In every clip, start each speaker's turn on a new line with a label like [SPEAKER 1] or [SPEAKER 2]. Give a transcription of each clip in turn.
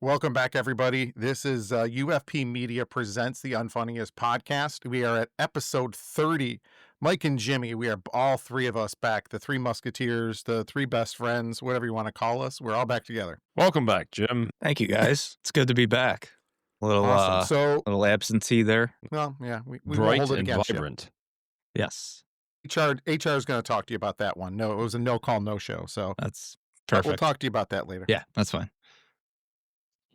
[SPEAKER 1] Welcome back, everybody. This is UFP Media Presents the Unfunniest Podcast. We are at episode 30. Mike and Jimmy, we are all three of us back. The three musketeers, the three best friends, whatever you want to call us. We're all back together.
[SPEAKER 2] Welcome back, Jim.
[SPEAKER 3] Thank you, guys. It's good to be back.
[SPEAKER 1] Awesome.
[SPEAKER 3] Little absentee there.
[SPEAKER 1] Well, yeah, we
[SPEAKER 2] Bright
[SPEAKER 1] won't hold it
[SPEAKER 2] and
[SPEAKER 1] against
[SPEAKER 2] vibrant.
[SPEAKER 3] Yes,
[SPEAKER 1] HR is going to talk to you about that one. No, it was a no call, no show. So
[SPEAKER 3] that's
[SPEAKER 1] we'll
[SPEAKER 3] perfect.
[SPEAKER 1] talk to you about that later.
[SPEAKER 3] Yeah, that's fine.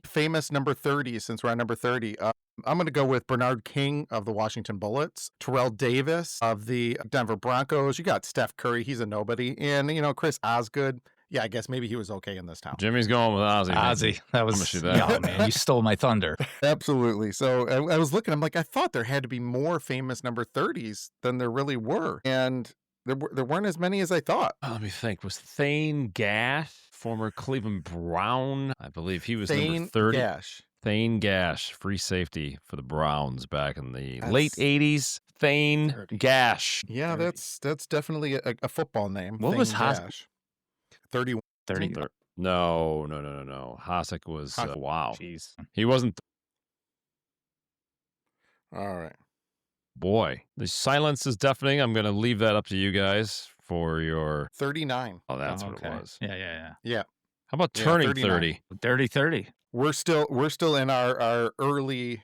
[SPEAKER 1] Famous number 30, since we're on number 30. I'm going to go with Bernard King of the Washington Bullets, Terrell Davis of the Denver Broncos. You got Steph Curry. He's a nobody. And, Chris Osgood. Yeah, I guess maybe he was okay in this town.
[SPEAKER 2] Jimmy's going with Ozzy.
[SPEAKER 3] Ozzy. That was, oh man, you stole my thunder.
[SPEAKER 1] Absolutely. So I was looking, I'm like, I thought there had to be more famous number 30s than there really were. And there weren't as many as I thought.
[SPEAKER 2] Let me think. Was Thane Gash, former Cleveland Brown? I believe he was number 30.
[SPEAKER 1] Gash.
[SPEAKER 2] Thane Gash, free safety for the Browns back in the late 80s. Thane
[SPEAKER 3] 30.
[SPEAKER 2] Gash.
[SPEAKER 1] Yeah,
[SPEAKER 3] 30.
[SPEAKER 1] that's definitely a football name.
[SPEAKER 3] What
[SPEAKER 1] Thane
[SPEAKER 3] was
[SPEAKER 1] Gash. 31.
[SPEAKER 3] 30.
[SPEAKER 2] No. Hasek was, wow.
[SPEAKER 3] Jeez.
[SPEAKER 2] He wasn't.
[SPEAKER 1] All right.
[SPEAKER 2] Boy, the silence is deafening. I'm going to leave that up to you guys for your.
[SPEAKER 1] 39.
[SPEAKER 2] Oh, that's
[SPEAKER 3] Oh,
[SPEAKER 2] what
[SPEAKER 3] okay.
[SPEAKER 2] it was.
[SPEAKER 1] Yeah.
[SPEAKER 2] How about
[SPEAKER 1] Yeah,
[SPEAKER 2] turning
[SPEAKER 1] 39.
[SPEAKER 2] 30?
[SPEAKER 3] 30.
[SPEAKER 1] We're still in our early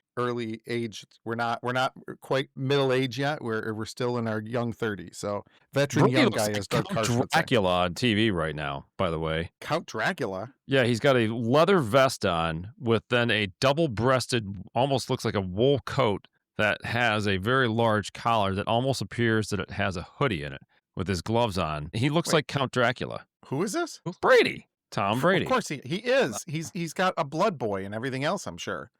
[SPEAKER 1] age. We're not quite middle age yet. We're still in our young 30s. So veteran
[SPEAKER 2] Brady
[SPEAKER 1] young
[SPEAKER 2] looks
[SPEAKER 1] guy,
[SPEAKER 2] like
[SPEAKER 1] as Doug Carson would say.
[SPEAKER 2] Dracula on TV right now, by the way.
[SPEAKER 1] Count Dracula.
[SPEAKER 2] Yeah, he's got a leather vest on with then a double-breasted, almost looks like a wool coat that has a very large collar that almost appears that it has a hoodie in it with his gloves on. He looks like Count Dracula.
[SPEAKER 1] Who is this?
[SPEAKER 2] Brady. Tom Brady.
[SPEAKER 1] Of course he is. He's got a blood boy and everything else, I'm sure.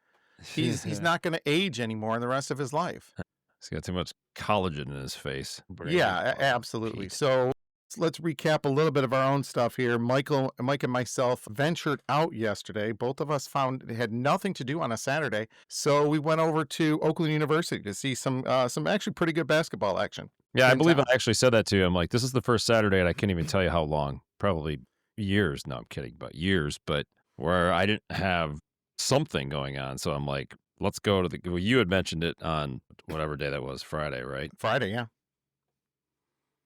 [SPEAKER 1] He's not going to age anymore in the rest of his life.
[SPEAKER 2] He's got too much collagen in his face.
[SPEAKER 3] Brady.
[SPEAKER 1] Yeah, absolutely.
[SPEAKER 2] Pete.
[SPEAKER 1] So let's recap a little bit of our own stuff here. Mike and myself ventured out yesterday. Both of us found it had nothing to do on a Saturday, so we went over to Oakland University to see some actually pretty good basketball action.
[SPEAKER 2] Yeah, I
[SPEAKER 1] in
[SPEAKER 2] believe
[SPEAKER 1] town.
[SPEAKER 2] I actually said that to him. Like, this is the first Saturday, and I can't even tell you how long. Probably years. No, I'm kidding, but years. But where I didn't have something going on. So I'm like, let's go to the. Well, you had mentioned it on whatever day that was, Friday, right?
[SPEAKER 1] Friday, yeah.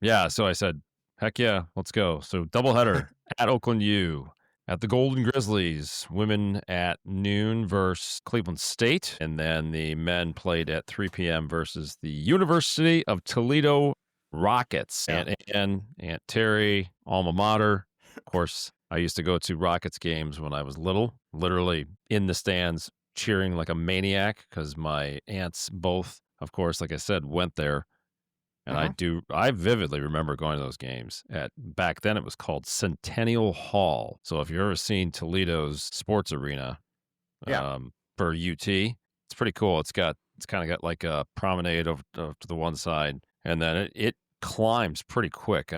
[SPEAKER 2] Yeah. So I said, heck yeah, let's go. So doubleheader at Oakland U. At the Golden Grizzlies, women at noon versus Cleveland State. And then the men played at 3 p.m. versus the University of Toledo Rockets.
[SPEAKER 1] Yeah.
[SPEAKER 2] Aunt Terry, alma mater. Of course, I used to go to Rockets games when I was little, literally in the stands cheering like a maniac because my aunts both, of course, like I said, went there. And I vividly remember going to those games back then it was called Centennial Hall. So if you've ever seen Toledo's sports arena for UT, it's pretty cool. It's kind of got like a promenade over to the one side, and then it climbs pretty quick.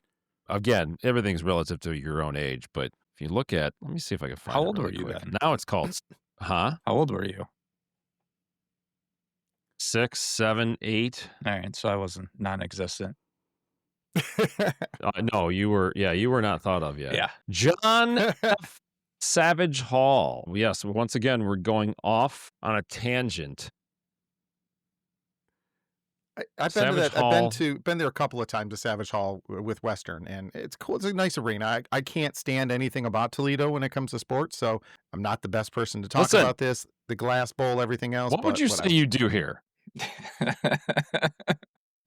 [SPEAKER 2] Again, everything's relative to your own age, but if you look at, let me see if I can find
[SPEAKER 3] How
[SPEAKER 2] it
[SPEAKER 3] old
[SPEAKER 2] really
[SPEAKER 3] were you
[SPEAKER 2] quick.
[SPEAKER 3] then?
[SPEAKER 2] Now it's called,
[SPEAKER 3] How old were you?
[SPEAKER 2] 6, 7, 8.
[SPEAKER 3] All right, so I wasn't non-existent.
[SPEAKER 2] No, you were not thought of yet.
[SPEAKER 3] Yeah.
[SPEAKER 2] John F. Savage Hall. Yes, once again, we're going off on a tangent.
[SPEAKER 1] I've been to
[SPEAKER 2] Savage
[SPEAKER 1] that.
[SPEAKER 2] Hall.
[SPEAKER 1] Been there a couple of times to Savage Hall with Western, and it's cool. It's a nice arena. I can't stand anything about Toledo when it comes to sports, so I'm not the best person to talk
[SPEAKER 2] Listen.
[SPEAKER 1] about this. The Glass Bowl, everything else.
[SPEAKER 2] What would
[SPEAKER 1] but
[SPEAKER 2] you
[SPEAKER 1] whatever.
[SPEAKER 2] say you do here?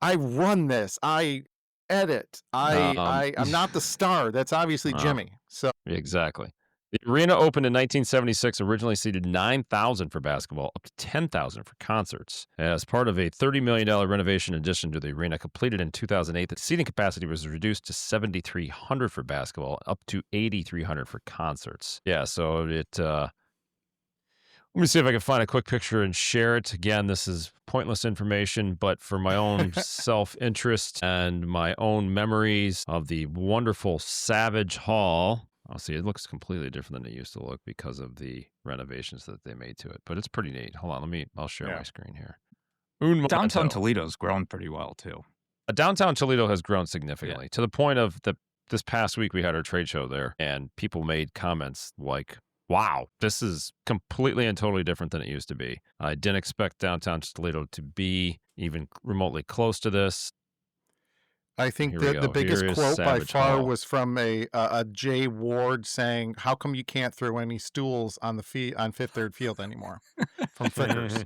[SPEAKER 1] I run this. I edit. I'm not the star. That's obviously Jimmy. So
[SPEAKER 2] Exactly. The arena opened in 1976, originally seated 9,000 for basketball, up to 10,000 for concerts. As part of a $30 million renovation addition to the arena completed in 2008, the seating capacity was reduced to 7,300 for basketball, up to 8,300 for concerts. Yeah, so let me see if I can find a quick picture and share it. Again, this is pointless information, but for my own self-interest and my own memories of the wonderful Savage Hall. I'll see, it looks completely different than it used to look because of the renovations that they made to it. But it's pretty neat. Hold on, I'll share my screen here.
[SPEAKER 3] Downtown Toledo's grown pretty well, too.
[SPEAKER 2] Downtown Toledo has grown significantly to the point of this past week we had our trade show there, and people made comments like, wow, this is completely and totally different than it used to be. I didn't expect downtown Toledo to be even remotely close to this.
[SPEAKER 1] I think
[SPEAKER 2] Here we
[SPEAKER 1] the
[SPEAKER 2] go.
[SPEAKER 1] biggest
[SPEAKER 2] Here is
[SPEAKER 1] quote by
[SPEAKER 2] Savage
[SPEAKER 1] far
[SPEAKER 2] Hall.
[SPEAKER 1] was from a Jay Ward saying, "How come you can't throw any stools on the on Fifth Third Field anymore?" From Frickers.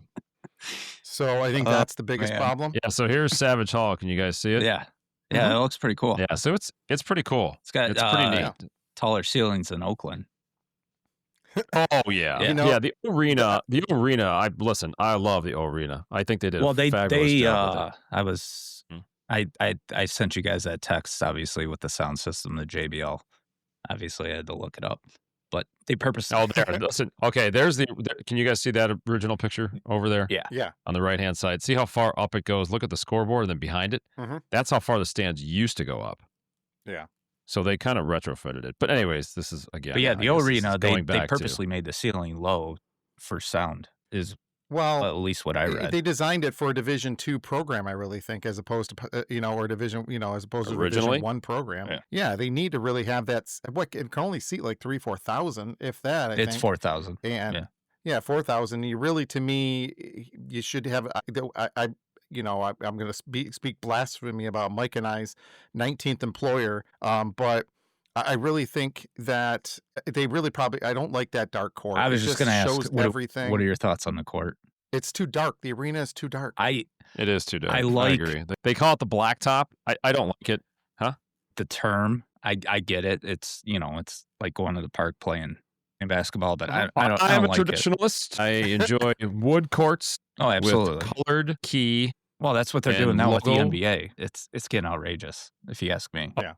[SPEAKER 1] So I think that's the biggest problem.
[SPEAKER 2] Yeah. So here's Savage Hall. Can you guys see it?
[SPEAKER 3] Yeah. Yeah, it looks pretty cool.
[SPEAKER 2] Yeah. So it's pretty cool.
[SPEAKER 3] It's got
[SPEAKER 2] pretty neat.
[SPEAKER 3] Taller ceilings than Oakland.
[SPEAKER 2] Oh yeah,
[SPEAKER 3] You
[SPEAKER 1] know,
[SPEAKER 2] the arena. I love the arena. I think they did.
[SPEAKER 3] Well,
[SPEAKER 2] a fabulous job with it.
[SPEAKER 3] I sent you guys that text, obviously, with the sound system, the JBL. Obviously, I had to look it up, but they purposely.
[SPEAKER 2] Oh, there. Listen. Okay, there's can you guys see that original picture over there?
[SPEAKER 3] Yeah.
[SPEAKER 2] On the right hand side. See how far up it goes. Look at the scoreboard, and then behind it.
[SPEAKER 1] Mm-hmm.
[SPEAKER 2] That's how far the stands used to go up.
[SPEAKER 1] Yeah.
[SPEAKER 2] So they kind of retrofitted it. But anyways, this is again.
[SPEAKER 3] But yeah, the arena, they
[SPEAKER 2] back
[SPEAKER 3] purposely made the ceiling low for sound. Is
[SPEAKER 1] well,
[SPEAKER 3] at least what I read.
[SPEAKER 1] They designed it for a Division II program, I really think, as opposed to or Division, as opposed to a Division I program. Yeah, they need to really have that. What it can only seat like 3,000-4,000, if that. I
[SPEAKER 3] it's
[SPEAKER 1] think.
[SPEAKER 3] 4,000.
[SPEAKER 1] And yeah, 4,000. You really, to me, you should have. I'm going to speak blasphemy about Mike and I's 19th employer, but. I really think that they really probably. I don't like that dark court.
[SPEAKER 3] I was just going to ask,
[SPEAKER 1] everything.
[SPEAKER 3] What are your thoughts on the court?
[SPEAKER 1] It's too dark. The arena is too dark.
[SPEAKER 2] It is too dark.
[SPEAKER 3] I
[SPEAKER 2] agree. They call it the blacktop. I don't like it. Huh?
[SPEAKER 3] The term. I get it. It's it's like going to the park playing basketball, but I don't.
[SPEAKER 2] I'm a
[SPEAKER 3] like
[SPEAKER 2] traditionalist. I enjoy wood courts.
[SPEAKER 3] Oh, absolutely.
[SPEAKER 2] With colored key.
[SPEAKER 3] Well, that's what they're doing now with the
[SPEAKER 2] logo.
[SPEAKER 3] NBA. It's getting outrageous, if you ask me.
[SPEAKER 1] Yeah.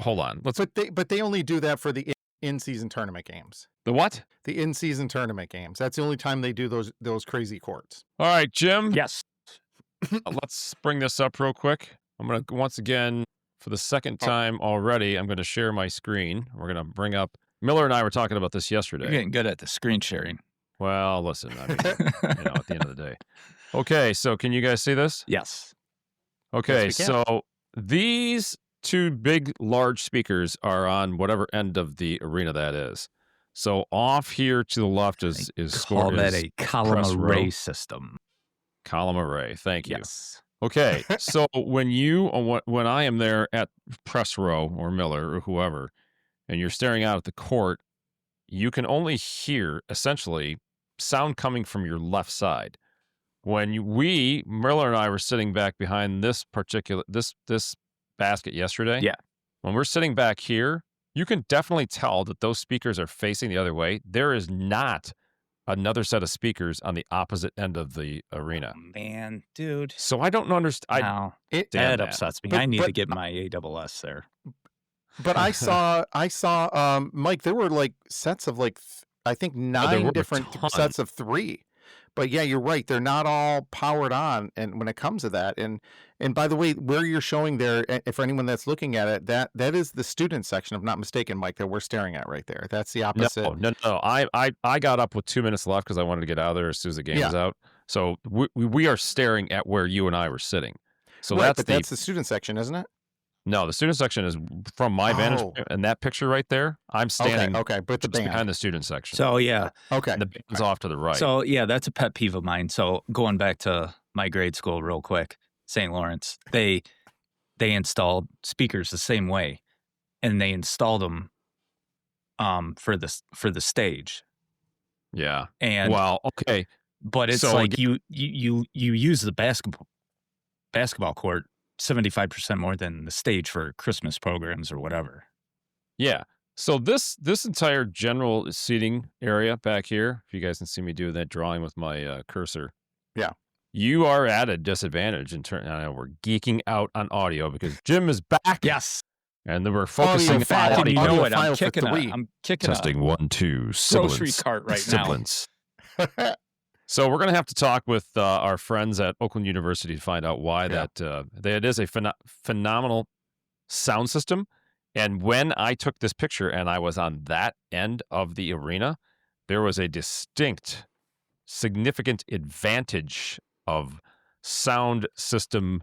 [SPEAKER 2] Hold on.
[SPEAKER 1] But they only do that for the in-season tournament games.
[SPEAKER 2] The what?
[SPEAKER 1] The in-season tournament games. That's the only time they do those crazy courts.
[SPEAKER 2] All right, Jim.
[SPEAKER 3] Yes.
[SPEAKER 2] Let's bring this up real quick. I'm going to, once again, for the second time already, I'm going to share my screen. We're going to bring up, Miller and I were talking about this yesterday.
[SPEAKER 3] You're getting good at the screen sharing.
[SPEAKER 2] Well, listen, I mean, at the end of the day. Okay, so can you guys see this?
[SPEAKER 3] Yes.
[SPEAKER 2] Okay,
[SPEAKER 1] Yes, we
[SPEAKER 2] so these two big, large speakers are on whatever end of the arena that is. So off here to the left is
[SPEAKER 3] call that a column array
[SPEAKER 2] row.
[SPEAKER 3] System.
[SPEAKER 2] Column array. Thank you.
[SPEAKER 3] Yes.
[SPEAKER 2] Okay, so when I am there at press row or Miller or whoever, and you're staring out at the court, you can only hear essentially sound coming from your left side. When Miller and I were sitting back behind this particular this basket yesterday.
[SPEAKER 3] Yeah.
[SPEAKER 2] When we're sitting back here, you can definitely tell that those speakers are facing the other way. There is not another set of speakers on the opposite end of the arena.
[SPEAKER 3] Oh, man, dude.
[SPEAKER 2] So I don't understand.
[SPEAKER 3] That upsets me. I need to get my ASS there.
[SPEAKER 1] But I saw Mike, there were like sets of I think 9 different sets of 3. But yeah, you're right. They're not all powered on, and when it comes to that, and by the way, where you're showing there, for anyone that's looking at it, that is the student section, if I'm not mistaken, Mike, that we're staring at right there. That's the opposite.
[SPEAKER 2] No. I got up with 2 minutes left because I wanted to get out of there as soon as the game was out. So we are staring at where you and I were sitting. So
[SPEAKER 1] right, that's the student section, isn't it?
[SPEAKER 2] No, the student section is from my vantage point, and that picture right there, I'm standing
[SPEAKER 1] but the band
[SPEAKER 2] behind the student section.
[SPEAKER 3] So, yeah.
[SPEAKER 1] Okay.
[SPEAKER 2] And the band's off to the right.
[SPEAKER 3] So, yeah, that's a pet peeve of mine. So, going back to my grade school real quick, St. Lawrence, they installed speakers the same way, and they installed them for the stage.
[SPEAKER 2] Yeah.
[SPEAKER 3] And
[SPEAKER 2] well, okay.
[SPEAKER 3] But it's like you use the basketball court 75% more than the stage for Christmas programs or whatever.
[SPEAKER 2] Yeah. So this entire general seating area back here, if you guys can see me do that drawing with my cursor.
[SPEAKER 1] Yeah.
[SPEAKER 2] You are at a disadvantage in turn. I know we're geeking out on audio because Jim is back.
[SPEAKER 3] Yes.
[SPEAKER 2] And then we're focusing
[SPEAKER 3] on audio. You know it. I'm kicking
[SPEAKER 2] testing 1, 2
[SPEAKER 3] grocery cart right
[SPEAKER 2] siblings. Now. So we're going to have to talk with our friends at Oakland University to find out why that is a phenomenal sound system. And when I took this picture and I was on that end of the arena, there was a distinct, significant advantage of sound system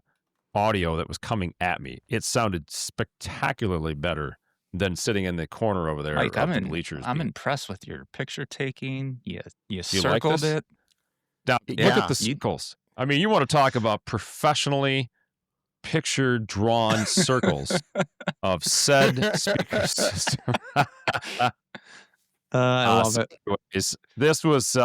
[SPEAKER 2] audio that was coming at me. It sounded spectacularly better than sitting in the corner over there
[SPEAKER 3] Mike,
[SPEAKER 2] of the bleachers.
[SPEAKER 3] I'm impressed with your picture taking. You
[SPEAKER 2] Do you like
[SPEAKER 3] circled
[SPEAKER 2] this?
[SPEAKER 3] it.
[SPEAKER 2] Now, look
[SPEAKER 1] Yeah.
[SPEAKER 2] at the circles. I mean, you want to talk about professionally picture drawn circles of said speaker system.
[SPEAKER 3] I love it.
[SPEAKER 2] Anyways, this was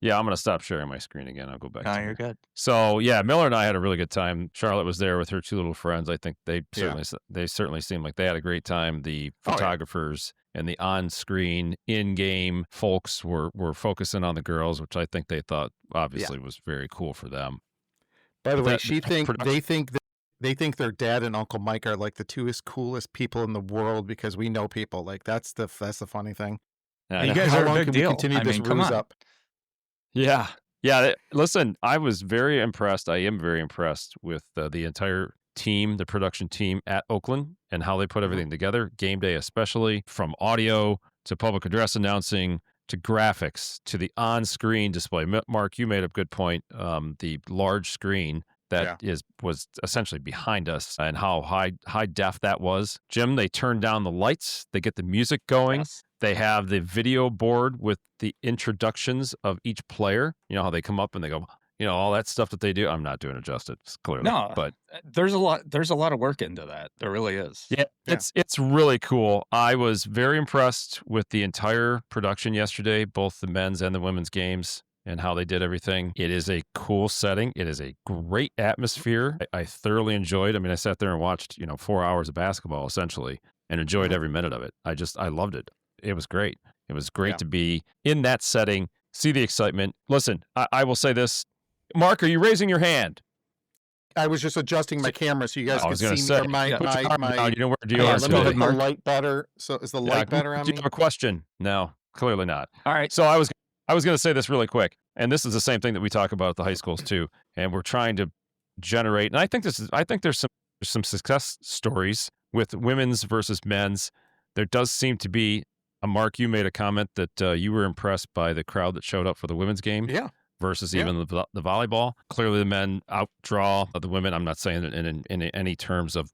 [SPEAKER 2] yeah, I'm gonna stop sharing my screen again. I'll go back
[SPEAKER 3] No,
[SPEAKER 2] to
[SPEAKER 3] you're
[SPEAKER 2] here.
[SPEAKER 3] good.
[SPEAKER 2] So yeah, Miller and I had a really good time. Charlotte was there with her two little friends. I think they certainly seemed like they had a great time. The photographers and the on-screen, in-game folks were focusing on the girls, which I think they thought obviously was very cool for them.
[SPEAKER 1] By the
[SPEAKER 2] But
[SPEAKER 1] way, they think their dad and Uncle Mike are like the coolest people in the world because we know people. Like that's the funny thing.
[SPEAKER 3] You guys
[SPEAKER 1] How
[SPEAKER 3] are a
[SPEAKER 1] long
[SPEAKER 3] big
[SPEAKER 1] can we
[SPEAKER 3] deal.
[SPEAKER 1] continue
[SPEAKER 3] I
[SPEAKER 1] this
[SPEAKER 3] mean, come
[SPEAKER 1] ruse
[SPEAKER 3] on.
[SPEAKER 1] up?
[SPEAKER 2] Yeah. Listen, I was very impressed. I am very impressed with the entire team, the production team at Oakland, and how they put everything together. Game day, especially from audio to public address announcing to graphics to the on-screen display. Mark, you made a good point. The large screen that was essentially behind us, and how high def that was. Jim, they turned down the lights. They get the music going.
[SPEAKER 3] Yes.
[SPEAKER 2] They have the video board with the introductions of each player. You know how they come up and they go, all that stuff that they do. I'm not doing it justice, clearly.
[SPEAKER 3] No,
[SPEAKER 2] but
[SPEAKER 3] there's a lot of work into that. There really is.
[SPEAKER 2] yeah, it's really cool. I was very impressed with the entire production yesterday, both the men's and the women's games, and how they did everything. It is a cool setting. It is a great atmosphere. I thoroughly enjoyed. I mean, I sat there and watched, 4 hours of basketball essentially, and enjoyed every minute of it. I loved it. It was great. It was great to be in that setting, see the excitement. Listen, I will say this. Mark, are you raising your hand?
[SPEAKER 1] I was just adjusting my camera so you guys could see
[SPEAKER 2] say,
[SPEAKER 1] me. Or my.
[SPEAKER 2] Let me
[SPEAKER 1] know the light better. So is the light better on
[SPEAKER 2] do
[SPEAKER 1] me?
[SPEAKER 2] you have a question? No, clearly not.
[SPEAKER 3] All right.
[SPEAKER 2] So I was going to say this really quick, and this is the same thing that we talk about at the high schools too, and we're trying to generate. And I think there's some success stories with women's versus men's. There does seem to be. Mark, you made a comment that you were impressed by the crowd that showed up for the women's game.
[SPEAKER 1] Yeah.
[SPEAKER 2] Versus even the volleyball. Clearly, the men outdraw the women. I'm not saying it in any terms of,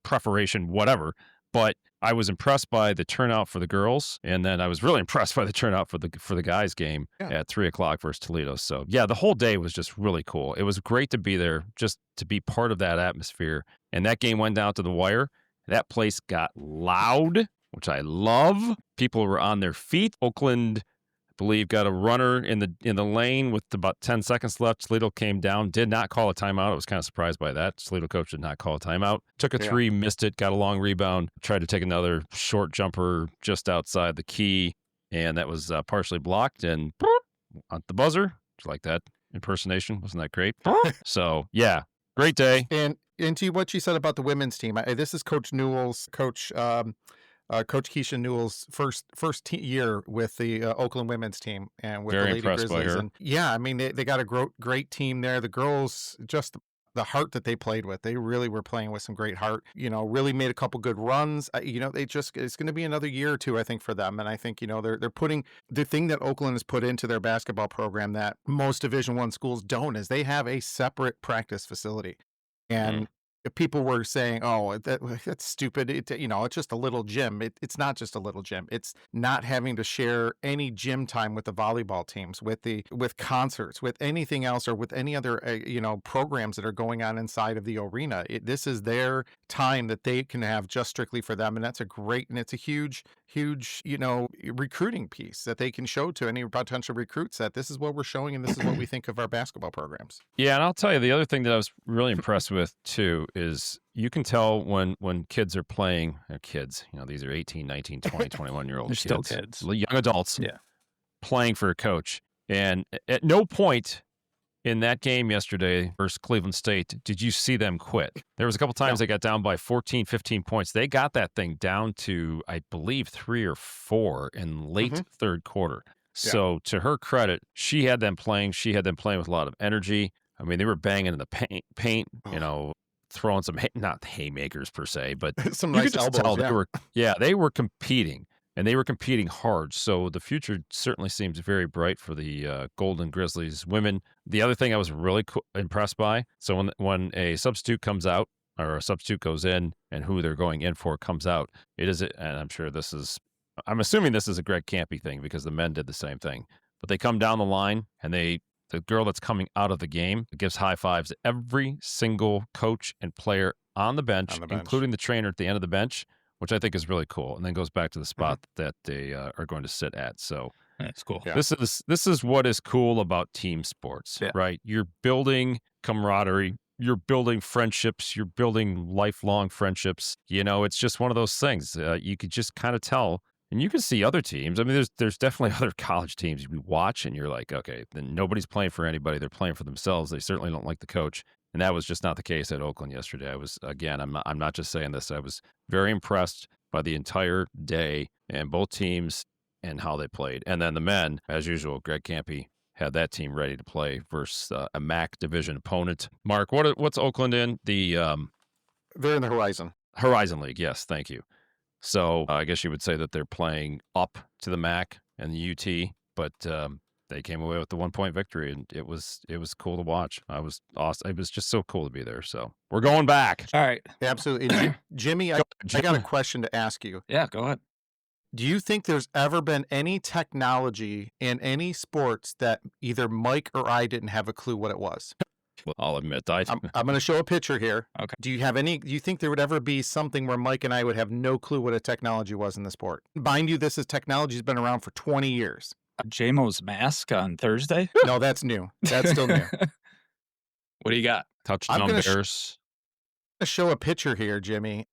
[SPEAKER 2] preparation, whatever. But I was impressed by the turnout for the girls, and then I was really impressed by the turnout for the guys' game at 3:00 versus Toledo. So yeah, the whole day was just really cool. It was great to be there, just to be part of that atmosphere. And that game went down to the wire. That place got loud, which I love. People were on their feet. Oakland, I believe, got a runner in the lane with about 10 seconds left. Toledo came down, did not call a timeout. I was kind of surprised by that. Toledo coach did not call a timeout. Took a three, missed it, got a long rebound, tried to take another short jumper just outside the key, and that was partially blocked. And at the buzzer, did you like that impersonation? Wasn't that great? So yeah, great day.
[SPEAKER 1] And to what you said about the women's team, this is Coach Newell's Coach Keisha Newell's first year with the Oakland women's team and with
[SPEAKER 2] Very
[SPEAKER 1] the Lady
[SPEAKER 2] impressed by
[SPEAKER 1] Grizzlies.
[SPEAKER 2] her.
[SPEAKER 1] And yeah, I mean they got a great team there. The girls, just the heart that they played with, they really were playing with some great heart. Really made a couple good runs. It's going to be another year or two, I think, for them. And I think they're putting the thing that Oakland has put into their basketball program that most Division I schools don't is they have a separate practice facility. And people were saying, "Oh, that's stupid." It's just a little gym. It's not just a little gym. It's not having to share any gym time with the volleyball teams, with concerts, with anything else, or with any other programs that are going on inside of the arena. This is their time that they can have just strictly for them, and it's a huge recruiting piece that they can show to any potential recruits that this is what we're showing and this is what we think of our basketball programs.
[SPEAKER 2] Yeah, and I'll tell you the other thing that I was really impressed with too is you can tell when kids are playing, kids, these are 18, 19, 20, 21-year-old
[SPEAKER 3] They're
[SPEAKER 2] kids.
[SPEAKER 3] still kids.
[SPEAKER 2] Young adults playing for a coach. And at no point in that game yesterday versus Cleveland State did you see them quit. There was a couple times they got down by 14, 15 points. They got that thing down to, I believe, 3 or 4 in late third quarter. So to her credit, she had them playing. She had them playing with a lot of energy. I mean, they were banging in the paint, throwing some, not haymakers per se, but
[SPEAKER 1] some
[SPEAKER 2] you
[SPEAKER 1] nice
[SPEAKER 2] could just
[SPEAKER 1] elbows.
[SPEAKER 2] tell they were competing, and they were competing hard. So the future certainly seems very bright for the Golden Grizzlies women. The other thing I was really impressed by, so when a substitute comes out or a substitute goes in and who they're going in for comes out. It is, and I'm assuming this is a Greg Campy thing because the men did the same thing. But they come down the line and the girl that's coming out of the game gives high fives to every single coach and player on the bench, including the trainer at the end of the bench, which I think is really cool. And then goes back to the spot that they are going to sit at. So
[SPEAKER 3] that's cool.
[SPEAKER 1] Yeah.
[SPEAKER 2] This is what is cool about team sports, right? You're building camaraderie. You're building friendships. You're building lifelong friendships. It's just one of those things. You could just kind of tell. And you can see other teams. I mean, there's definitely other college teams you watch, and you're like, okay, then nobody's playing for anybody. They're playing for themselves. They certainly don't like the coach. And that was just not the case at Oakland yesterday. I'm not just saying this. I was very impressed by the entire day and both teams and how they played. And then the men, as usual, Greg Campy had that team ready to play versus a MAC division opponent. Mark, what's Oakland in? They're
[SPEAKER 1] in the
[SPEAKER 2] Horizon League. Yes, thank you. So I guess you would say that they're playing up to the MAC and the UT, but they came away with the 1-point victory, and it was cool to watch. I was awesome. It was just so cool to be there. So we're going back.
[SPEAKER 3] All right.
[SPEAKER 1] Absolutely. Jimmy, I got a question to ask you.
[SPEAKER 3] Yeah, go ahead.
[SPEAKER 1] Do you think there's ever been any technology in any sports that either Mike or I didn't have a clue what it was?
[SPEAKER 2] Well, I'll admit,
[SPEAKER 1] I'm going to show a picture here.
[SPEAKER 3] Okay.
[SPEAKER 1] Do you think there would ever be something where Mike and I would have no clue what a technology was in the sport? Mind you, this technology's been around for 20 years.
[SPEAKER 3] JMO's mask on Thursday?
[SPEAKER 1] No, that's new. That's still new.
[SPEAKER 3] What do you got?
[SPEAKER 2] Touchdown Bears.
[SPEAKER 1] I'm going to show a picture here, Jimmy.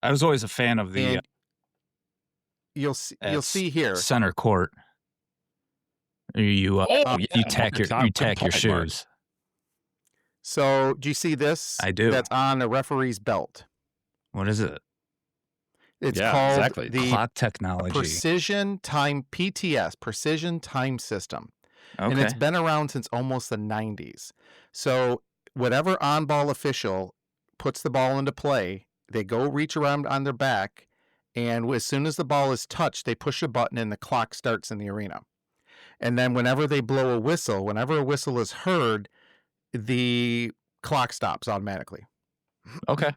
[SPEAKER 3] I was always a fan of the...
[SPEAKER 1] You'll see here.
[SPEAKER 3] Center court. You tack your shoes.
[SPEAKER 1] So, do you see this?
[SPEAKER 3] I do.
[SPEAKER 1] That's on a referee's belt.
[SPEAKER 3] What is it?
[SPEAKER 1] It's called the
[SPEAKER 3] clock technology.
[SPEAKER 1] Precision Time PTS, Precision Time System.
[SPEAKER 3] Okay.
[SPEAKER 1] And it's been around since almost the 90s. So, whatever on-ball official puts the ball into play, they go reach around on their back, and as soon as the ball is touched, they push a button and the clock starts in the arena. And then whenever they blow a whistle, whenever a whistle is heard, the clock stops automatically.
[SPEAKER 3] Okay.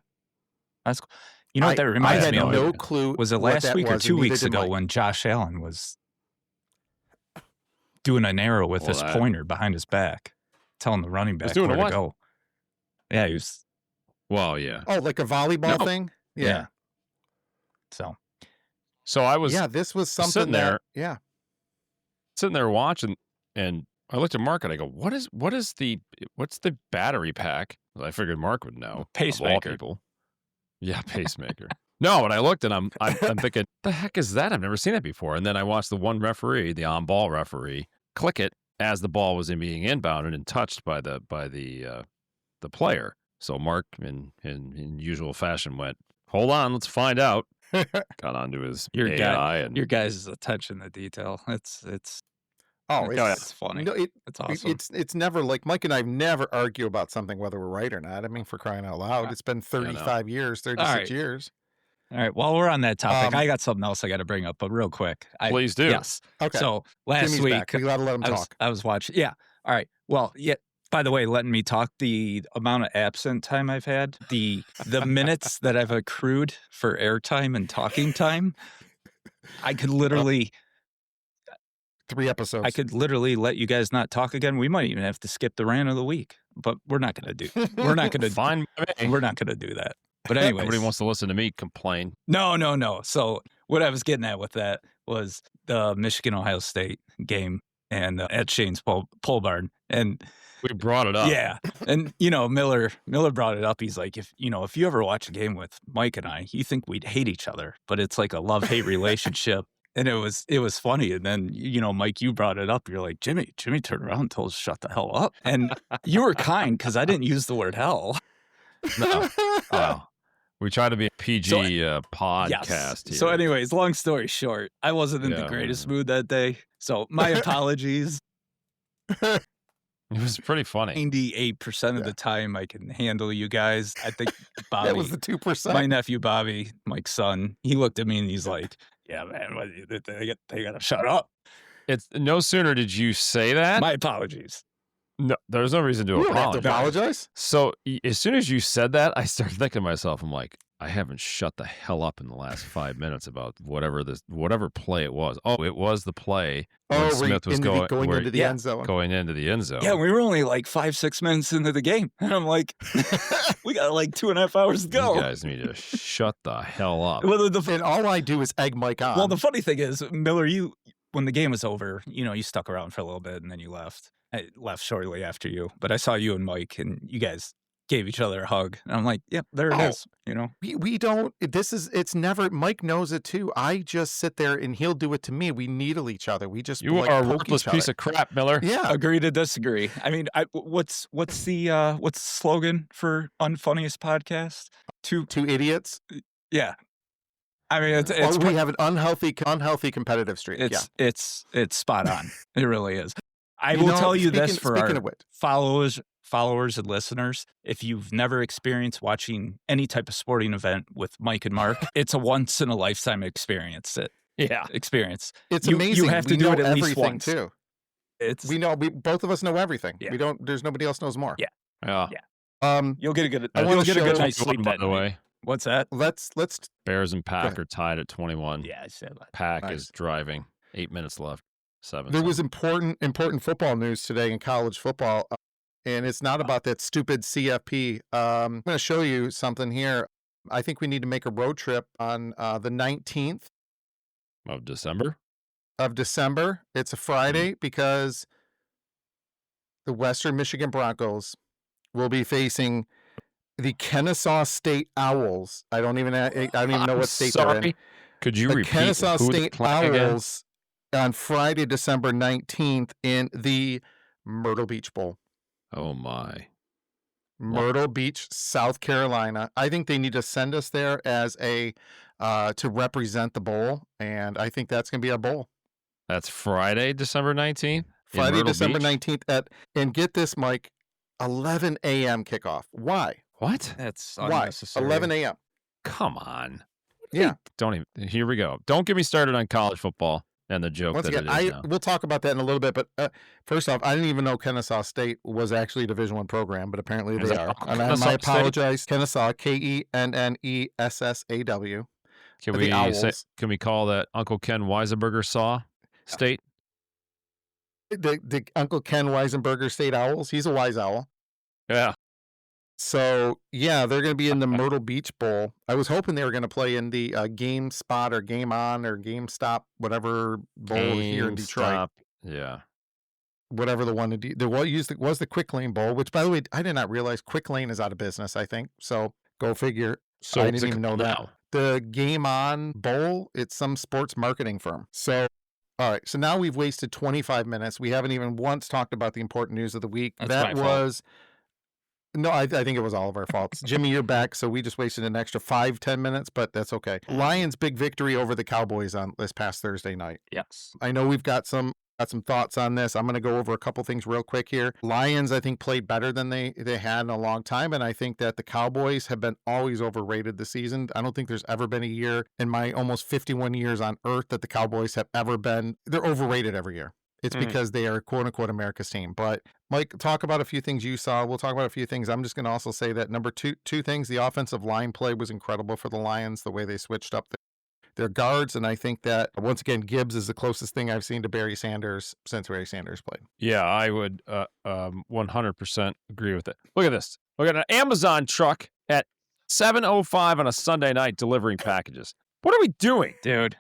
[SPEAKER 3] That's cool. You know what that reminds me of?
[SPEAKER 1] I had no clue.
[SPEAKER 3] Was it last week or 2 weeks ago when Josh Allen was doing an arrow with his pointer behind his back, telling the running back where to go? Yeah, he was.
[SPEAKER 2] Well, yeah.
[SPEAKER 1] Oh, like a volleyball thing? Yeah.
[SPEAKER 3] So
[SPEAKER 2] I was.
[SPEAKER 1] Yeah, this was something
[SPEAKER 2] sitting there.
[SPEAKER 1] Yeah.
[SPEAKER 2] Sitting there watching, and I looked at Mark and I go, what's the battery pack? I figured Mark would know.
[SPEAKER 3] Pacemaker.
[SPEAKER 2] People. Yeah, pacemaker. No, and I looked and I'm thinking, the heck is that? I've never seen that before. And then I watched the one referee, the on-ball referee, click it as the ball was being inbounded and touched by the player. So Mark, in usual fashion, went, hold on, let's find out. Got onto his AI. And
[SPEAKER 3] your guys' attention to detail. It's funny.
[SPEAKER 1] No,
[SPEAKER 3] it's awesome.
[SPEAKER 1] It's never like Mike and I never argue about something whether we're right or not. I mean, for crying out loud, it's been 35 years, 36 years.
[SPEAKER 3] All right. While we're on that topic, I got something else I got to bring up, but real quick.
[SPEAKER 2] Please do.
[SPEAKER 3] Yes.
[SPEAKER 1] Okay.
[SPEAKER 3] So last
[SPEAKER 1] Jimmy's
[SPEAKER 3] week,
[SPEAKER 1] back. We got to let him talk.
[SPEAKER 3] I was watching. Yeah. All right. Well, yeah. By the way, letting me talk, the amount of absent time I've had, the minutes that I've accrued for airtime and talking time, I could literally
[SPEAKER 1] 3 episodes.
[SPEAKER 3] I could literally let you guys not talk again. We might even have to skip the rant of the week, but we're not going to do. We're not going to.
[SPEAKER 2] Fine.
[SPEAKER 3] We're not going to do that. But anyway,
[SPEAKER 2] nobody wants to listen to me complain.
[SPEAKER 3] No. So what I was getting at with that was the Michigan-Ohio State game and at Shane's pole barn, and
[SPEAKER 2] we brought it up.
[SPEAKER 3] Yeah, and Miller brought it up. He's like, if you ever watch a game with Mike and I, you think we'd hate each other, but it's like a love-hate relationship. And it was funny. And then, Mike, you brought it up. You're like, Jimmy turned around and told us shut the hell up. And you were kind because I didn't use the word hell.
[SPEAKER 2] No. Wow. We try to be a PG podcast here.
[SPEAKER 3] So anyways, long story short, I wasn't in the greatest mood that day. So my apologies.
[SPEAKER 2] It was pretty funny.
[SPEAKER 3] 98% of the time I can handle you guys. I think Bobby.
[SPEAKER 1] That was the 2%.
[SPEAKER 3] My nephew Bobby, Mike's son, he looked at me and he's like, yeah, man, they got to shut up.
[SPEAKER 2] It's no sooner did you say that.
[SPEAKER 3] My apologies.
[SPEAKER 2] No, there's no reason to
[SPEAKER 1] You don't have to
[SPEAKER 2] apologize.
[SPEAKER 1] apologize.
[SPEAKER 2] So as soon as you said that, I started thinking to myself, I'm like, I haven't shut the hell up in the last 5 minutes about whatever play it was. Oh, it was the play when Smith was going
[SPEAKER 1] into the end zone.
[SPEAKER 2] Going into the end zone.
[SPEAKER 3] Yeah, we were only like 5-6 minutes into the game. And I'm like, we got like 2.5 hours to go.
[SPEAKER 2] You guys need to shut the hell up.
[SPEAKER 3] Well,
[SPEAKER 1] And all I do is egg Mike on.
[SPEAKER 3] well, the funny thing is, Miller, when the game was over, you stuck around for a little bit and then you left. I left shortly after you, but I saw you and Mike and you guys gave each other a hug. And I'm like, yep, there it is.
[SPEAKER 1] We don't, it's never, Mike knows it too. I just sit there and he'll do it to me. We needle each other. We just
[SPEAKER 2] You are a worthless piece of crap, Miller.
[SPEAKER 1] Yeah.
[SPEAKER 3] Agree to disagree. I mean, what's the slogan for Unfunniest Podcast? Two
[SPEAKER 1] idiots.
[SPEAKER 3] Yeah. I mean, it's
[SPEAKER 1] we have an unhealthy competitive streak.
[SPEAKER 3] It's spot on. It really is. I will tell you this for our followers and listeners. If you've never experienced watching any type of sporting event with Mike and Mark, it's a once in a lifetime experience. Experience.
[SPEAKER 1] It's amazing.
[SPEAKER 3] You have to do it at least once.
[SPEAKER 1] Too. We both of us know everything.
[SPEAKER 3] Yeah.
[SPEAKER 1] There's nobody else knows more.
[SPEAKER 2] Yeah.
[SPEAKER 3] You'll get a good night's sleep
[SPEAKER 2] by
[SPEAKER 3] that
[SPEAKER 2] the
[SPEAKER 3] night.
[SPEAKER 2] way.
[SPEAKER 3] What's that?
[SPEAKER 1] Let's
[SPEAKER 2] Bears and Pack are tied at 21.
[SPEAKER 3] Yeah, I said that.
[SPEAKER 2] Pack is driving. 8 minutes left. 7.
[SPEAKER 1] There was important football news today in college football, and it's not about that stupid CFP. I'm going to show you something here. I think we need to make a road trip on the 19th
[SPEAKER 2] of December.
[SPEAKER 1] It's a Friday because the Western Michigan Broncos will be facing the Kennesaw State Owls. I don't even know what state they're in.
[SPEAKER 2] Could you repeat
[SPEAKER 1] Kennesaw
[SPEAKER 2] who
[SPEAKER 1] State Owls on Friday, December 19th in the Myrtle Beach Bowl.
[SPEAKER 2] Oh my.
[SPEAKER 1] Myrtle Beach, South Carolina. I think they need to send us there as to represent the bowl, and I think that's going to be our bowl.
[SPEAKER 2] That's Friday, December 19th?
[SPEAKER 1] Friday, December 19th and get this, Mike, 11 a.m. kickoff. Why?
[SPEAKER 2] What?
[SPEAKER 3] That's
[SPEAKER 1] why?
[SPEAKER 3] unnecessary.
[SPEAKER 1] 11 a.m.
[SPEAKER 2] Come on.
[SPEAKER 1] Yeah.
[SPEAKER 2] Don't even. Here we go. Don't get me started on college football and the joke
[SPEAKER 1] Once
[SPEAKER 2] that
[SPEAKER 1] again,
[SPEAKER 2] it is now.
[SPEAKER 1] We'll talk about that in a little bit, but first off, I didn't even know Kennesaw State was actually a Division I program, but apparently they are. And I apologize. Kennesaw, Kenessaw.
[SPEAKER 2] Can we call that Uncle Ken Weisenberger Saw State?
[SPEAKER 1] The Uncle Ken Weisenberger State Owls. He's a wise owl.
[SPEAKER 2] Yeah.
[SPEAKER 1] So, yeah, they're going to be in the Myrtle Beach Bowl. I was hoping they were going to play in the Game Spot or Game On or Game Stop, whatever bowl here in Detroit.
[SPEAKER 2] Yeah.
[SPEAKER 1] Whatever the one was the Quick Lane Bowl, which, by the way, I did not realize Quick Lane is out of business, I think. So, go figure.
[SPEAKER 2] So
[SPEAKER 1] I didn't even know that. The Game On Bowl, it's some sports marketing firm. So, all right. So now we've wasted 25 minutes. We haven't even once talked about the important news of the week.
[SPEAKER 3] That's my fault.
[SPEAKER 1] No, I think it was all of our faults. Jimmy, you're back, so we just wasted an extra 5-10 minutes, but that's okay. Lions' big victory over the Cowboys on this past Thursday night.
[SPEAKER 3] Yes.
[SPEAKER 1] I know we've got some thoughts on this. I'm going to go over a couple things real quick here. Lions, I think, played better than they had in a long time, and I think that the Cowboys have been always overrated this season. I don't think there's ever been a year in my almost 51 years on Earth that the Cowboys have ever been. They're overrated every year. It's because they are quote-unquote America's team. But, Mike, talk about a few things you saw. We'll talk about a few things. I'm just going to also say that number two things, the offensive line play was incredible for the Lions, the way they switched up their guards. And I think that, once again, Gibbs is the closest thing I've seen to Barry Sanders since Barry Sanders played.
[SPEAKER 2] Yeah, I would 100% agree with it. Look at this. Look at an Amazon truck at 7:05 on a Sunday night delivering packages. What are we doing?
[SPEAKER 3] Dude.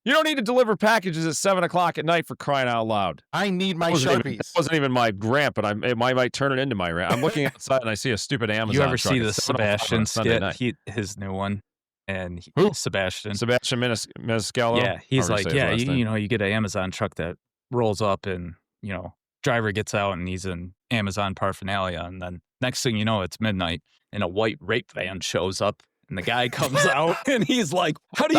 [SPEAKER 2] You don't need to deliver packages at 7 o'clock at night for crying out loud.
[SPEAKER 1] I need my Sharpies.
[SPEAKER 2] That wasn't even my ramp, but I might turn it into my ramp. I'm looking outside and I see a stupid Amazon
[SPEAKER 3] You ever
[SPEAKER 2] truck
[SPEAKER 3] see the Sebastian skit? His new one. And Sebastian
[SPEAKER 2] Maniscalco?
[SPEAKER 3] Yeah, he's like, you get an Amazon truck that rolls up and, driver gets out and he's in Amazon paraphernalia. And then next thing you know, it's midnight and a white rape van shows up. And the guy comes out and he's like, how do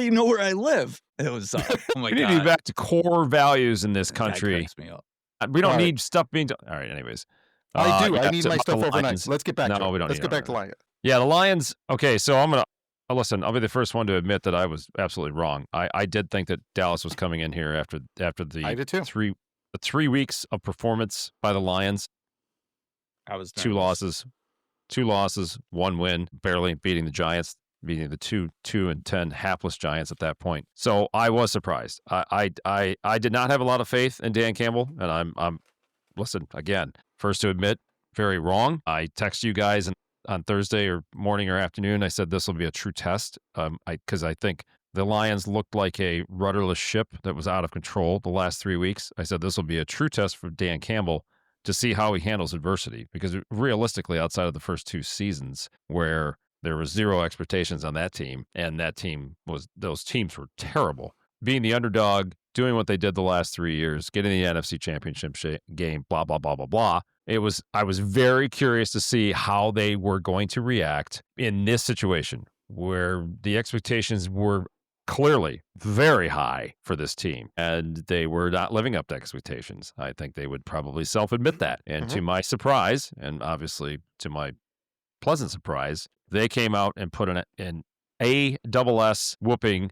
[SPEAKER 3] you know where I live? It was, oh my God.
[SPEAKER 2] We need to be back to core values in this country.
[SPEAKER 3] Cracks me up.
[SPEAKER 2] We don't need stuff being all right, anyways.
[SPEAKER 1] I do. I need my stuff overnight. Let's get back to it.
[SPEAKER 2] We don't
[SPEAKER 1] Let's get back to Lions.
[SPEAKER 2] Yeah, the Lions. Okay, so I'm going to listen. I'll be the first one to admit that I was absolutely wrong. I did think that Dallas was coming in here after the
[SPEAKER 1] I did too.
[SPEAKER 2] the 3 weeks of performance by the Lions,
[SPEAKER 3] I was
[SPEAKER 2] two losses, 1 win, barely beating the Giants, beating the 2-10 hapless Giants at that point. So I was surprised. I did not have a lot of faith in Dan Campbell, and I'm listen, again, first to admit, very wrong. I texted you guys on Thursday or morning or afternoon. I said this will be a true test because I think the Lions looked like a rudderless ship that was out of control the last 3 weeks. I said this will be a true test for Dan Campbell to see how he handles adversity, because realistically, outside of the first 2 seasons where there was zero expectations on that team, and those teams were terrible. Being the underdog, doing what they did the last 3 years, getting the NFC Championship game, blah, blah, blah, blah, blah. I was very curious to see how they were going to react in this situation where the expectations were clearly very high for this team, and they were not living up to expectations. I think they would probably self-admit that. And to my surprise, and obviously to my pleasant surprise, they came out and put an ASS whooping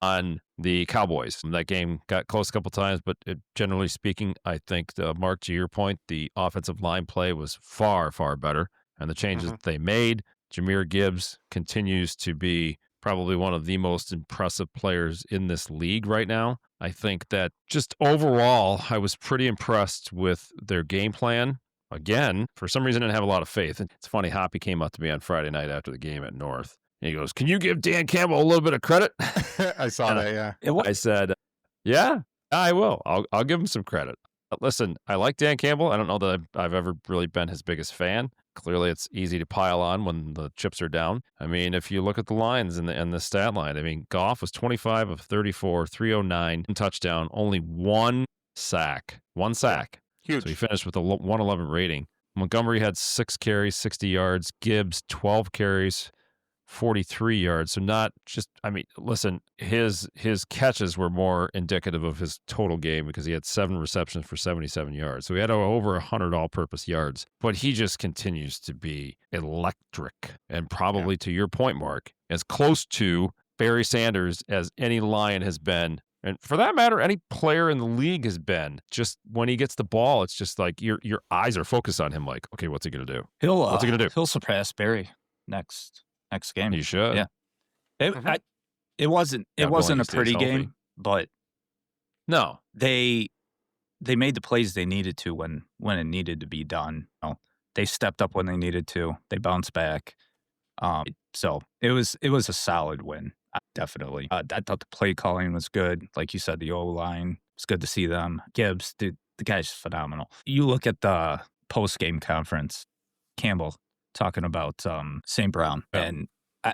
[SPEAKER 2] on the Cowboys. That game got close a couple times, but generally speaking, I think, Mark, to your point, the offensive line play was far, far better. And the changes that they made, Jahmyr Gibbs continues to be probably one of the most impressive players in this league right now. I think that just overall, I was pretty impressed with their game plan. Again, for some reason, I didn't have a lot of faith. And it's funny, Hoppy came up to me on Friday night after the game at North. And he goes, "Can you give Dan Campbell a little bit of credit?"
[SPEAKER 1] I saw that, yeah.
[SPEAKER 2] I said, "Yeah, I will. I'll give him some credit." But listen, I like Dan Campbell. I don't know that I've ever really been his biggest fan. Clearly, it's easy to pile on when the chips are down. I mean, if you look at the lines and the stat line, I mean, Goff was 25 of 34, 309, touchdown, only one sack. One sack.
[SPEAKER 1] Huge.
[SPEAKER 2] So he finished with a 111 rating. Montgomery had 6 carries, 60 yards. Gibbs, 12 carries, 43 yards. So not just, I mean, listen, his catches were more indicative of his total game because he had 7 receptions for 77 yards. So he had over 100 all-purpose yards. But he just continues to be electric. And probably, to your point, Mark, as close to Barry Sanders as any Lion has been. And for that matter, any player in the league has been. Just when he gets the ball, it's just like your eyes are focused on him. Like, okay, what's he going to do? What's he going to do?
[SPEAKER 3] He'll surpass Barry next game.
[SPEAKER 2] He should.
[SPEAKER 3] Yeah. It wasn't a pretty game, but
[SPEAKER 2] no,
[SPEAKER 3] they made the plays they needed to when it needed to be done. They stepped up when they needed to. They bounced back. So it was a solid win. Definitely. I thought the play calling was good. Like you said, the O-line, it's good to see them. Gibbs, dude, the guy's phenomenal. You look at the post-game conference, Campbell talking about St. Brown, and I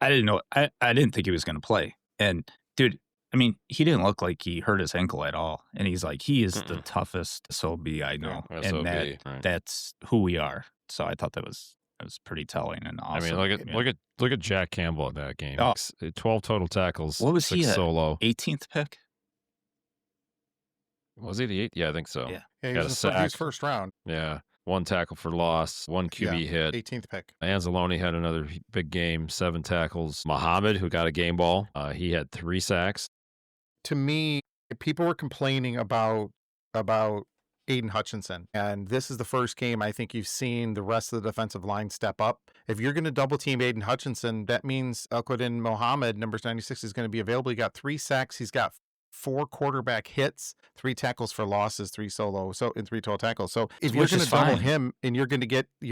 [SPEAKER 3] didn't know. I didn't think he was going to play. And, dude, I mean, he didn't look like he hurt his ankle at all. And he's like, he is the toughest SOB I know.
[SPEAKER 2] Yeah,
[SPEAKER 3] and
[SPEAKER 2] SOB,
[SPEAKER 3] that's who we are. So I thought that was pretty telling and awesome.
[SPEAKER 2] I mean, look at Jack Campbell in that game. 12 total tackles.
[SPEAKER 3] What was
[SPEAKER 2] 6
[SPEAKER 3] he
[SPEAKER 2] solo?
[SPEAKER 3] 18th pick?
[SPEAKER 2] Was he the 8th? Yeah, I think so.
[SPEAKER 3] Yeah.
[SPEAKER 1] He
[SPEAKER 2] Got
[SPEAKER 1] was
[SPEAKER 2] a sack.
[SPEAKER 1] first round.
[SPEAKER 2] Yeah. 1 tackle for loss, 1 QB hit.
[SPEAKER 1] 18th pick.
[SPEAKER 2] Anzalone had another big game, 7 tackles. Muhammad, who got a game ball, he had 3 sacks.
[SPEAKER 1] To me, people were complaining about Aiden Hutchinson, and this is the first game I think you've seen the rest of the defensive line step up. If you're going to double team Aiden Hutchinson, that means Elquidin Mohammed, number 96, is going to be available. He got 3 sacks. He's got 4 quarterback hits, 3 tackles for losses, 3 solo, and 3 total tackles. So if you're going to double him and you're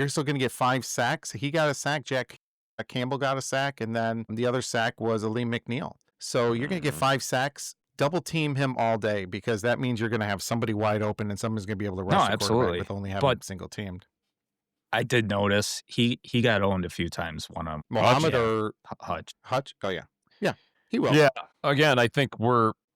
[SPEAKER 1] still going to get 5 sacks. He got a sack. Jack Campbell got a sack, and then the other sack was Aleem McNeil. So you're going to get 5 sacks. Double team him all day, because that means you're going to have somebody wide open and someone's going to be able to rush the quarterback with only having single teamed.
[SPEAKER 3] I did notice he got owned a few times. One of
[SPEAKER 1] Muhammad or
[SPEAKER 3] Hutch.
[SPEAKER 1] Oh yeah, he will.
[SPEAKER 2] Yeah, again, I think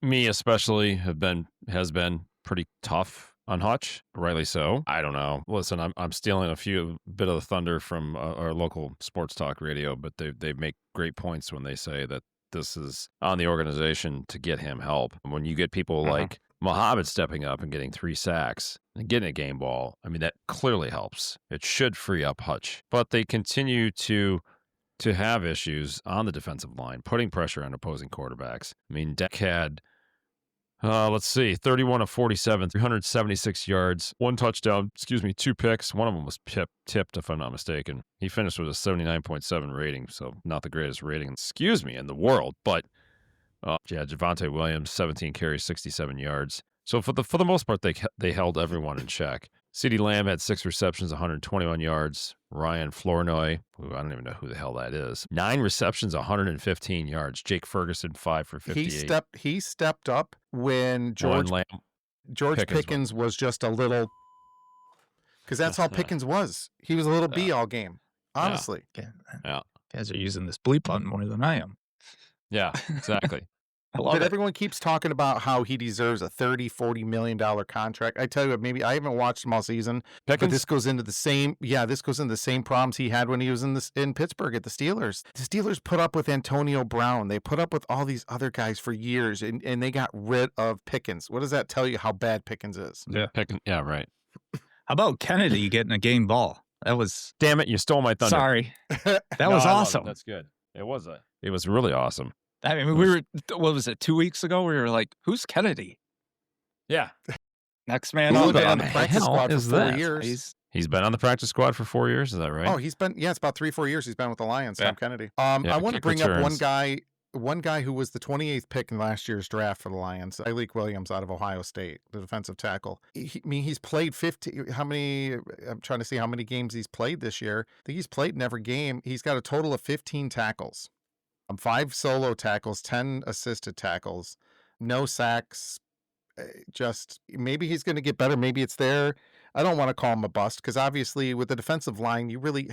[SPEAKER 2] me especially has been pretty tough on Hutch, rightly so. I don't know. Listen, I'm stealing a bit of the thunder from our local sports talk radio, but they make great points when they say that this is on the organization to get him help. When you get people like Muhammad stepping up and getting 3 sacks and getting a game ball, I mean, that clearly helps. It should free up Hutch. But they continue to have issues on the defensive line, putting pressure on opposing quarterbacks. I mean, Dak had Let's see. 31 of 47, 376 yards, 1 touchdown, 2 picks. One of them was tipped, if I'm not mistaken. He finished with a 79.7 rating, so not the greatest rating, in the world. But, Javonte Williams, 17 carries, 67 yards. So for the most part, they held everyone in check. CeeDee Lamb had 6 receptions, 121 yards. Ryan Flournoy, who I don't even know who the hell that is, 9 receptions, 115 yards. Jake Ferguson, 5 for 58.
[SPEAKER 1] He stepped up when George Pickens was just a little, because that's all Pickens was. He was a little B all game, honestly.
[SPEAKER 3] Yeah. Guys are using this bleep button more than I am.
[SPEAKER 2] Yeah, exactly.
[SPEAKER 1] But everyone keeps talking about how he deserves a $30-40 million contract. I tell you what, maybe I haven't watched him all season, but this goes into the same. Yeah, this goes into the same problems he had when he was in Pittsburgh at the Steelers. The Steelers put up with Antonio Brown. They put up with all these other guys for years, and they got rid of Pickens. What does that tell you? How bad Pickens is?
[SPEAKER 3] Yeah,
[SPEAKER 2] Yeah, right.
[SPEAKER 3] How about Kennedy getting a game ball? That was.
[SPEAKER 2] Damn it! You stole my thunder.
[SPEAKER 3] Sorry, that was awesome.
[SPEAKER 2] That's good. It was really awesome.
[SPEAKER 3] I mean, we were, what was it, 2 weeks ago? We were like, who's Kennedy?
[SPEAKER 2] Yeah.
[SPEAKER 3] Next man
[SPEAKER 1] He's
[SPEAKER 3] up.
[SPEAKER 1] been on the practice squad for 4 years.
[SPEAKER 2] He's been on the practice squad for 4 years. Is that right?
[SPEAKER 1] Oh, it's about 3-4 years he's been with the Lions, Tom Kennedy.
[SPEAKER 2] Yeah,
[SPEAKER 1] I want to bring up one guy who was the 28th pick in last year's draft for the Lions, Tyreek Williams out of Ohio State, the defensive tackle. He's played 50. I'm trying to see how many games he's played this year. I think he's played in every game. He's got a total of 15 tackles. 5 solo tackles, 10 assisted tackles, no sacks. Just maybe he's going to get better. Maybe it's there. I don't want to call him a bust because obviously with the defensive line,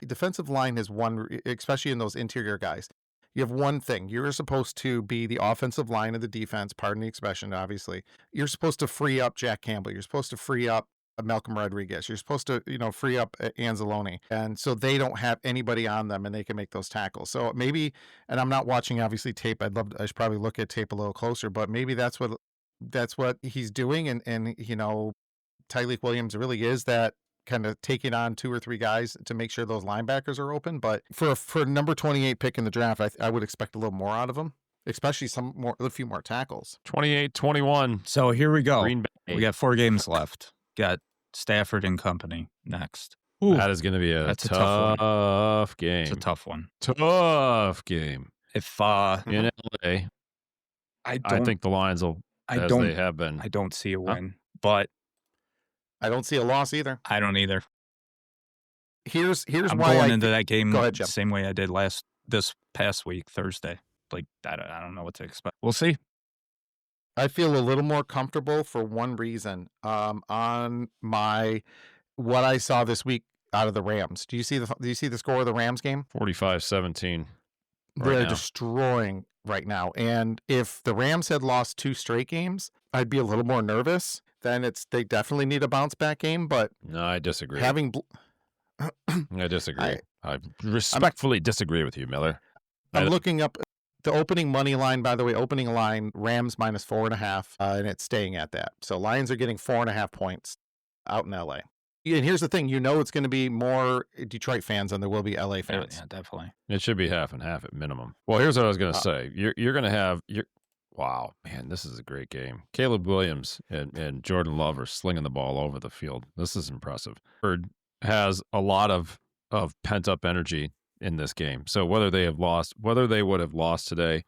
[SPEAKER 1] defensive line has one, especially in those interior guys. You have one thing. You're supposed to be the offensive line of the defense. Pardon the expression, obviously. You're supposed to free up Jack Campbell. You're supposed to free up Malcolm Rodriguez. You're supposed to, free up Anzalone. And so they don't have anybody on them and they can make those tackles. So maybe, and I'm not watching obviously tape. I should probably look at tape a little closer, but maybe that's what he's doing. And Tyreek Williams really is that kind of taking on 2 or 3 guys to make sure those linebackers are open. But for number 28 pick in the draft, I would expect a little more out of him, especially a few more tackles.
[SPEAKER 2] 28-21.
[SPEAKER 3] So here we go.
[SPEAKER 2] Green Bay.
[SPEAKER 3] We got 4 games left. Got Stafford and company next.
[SPEAKER 2] Ooh, that is going to be a tough game.
[SPEAKER 3] It's a tough one.
[SPEAKER 2] Tough game.
[SPEAKER 3] If
[SPEAKER 2] in LA, I think the Lions will, they have been.
[SPEAKER 3] I don't see a win, but
[SPEAKER 1] I don't see a loss either.
[SPEAKER 3] I don't either.
[SPEAKER 1] Here's
[SPEAKER 3] I'm
[SPEAKER 1] why
[SPEAKER 3] going into that game
[SPEAKER 1] the
[SPEAKER 3] same way I did this past week, Thursday. Like I don't know what to expect. We'll see.
[SPEAKER 1] I feel a little more comfortable for one reason. On what I saw this week out of the Rams. Do you see the score of the Rams game?
[SPEAKER 2] 45-17.
[SPEAKER 1] They're destroying right now. And if the Rams had lost 2 straight games, I'd be a little more nervous. Then they definitely need a bounce back game. But
[SPEAKER 2] no, I disagree. I disagree. I respectfully disagree with you, Miller.
[SPEAKER 1] I'm looking up the opening money line, by the way, Rams minus 4.5, and it's staying at that. So Lions are getting 4.5 points out in LA. And here's the thing, it's going to be more Detroit fans than there will be LA fans.
[SPEAKER 3] Yeah, definitely.
[SPEAKER 2] It should be half and half at minimum. Well, here's what I was going to say. You're going to have wow, man, this is a great game. Caleb Williams and Jordan Love are slinging the ball over the field. This is impressive. Bird has a lot of pent up energy in this game. So whether they would have lost today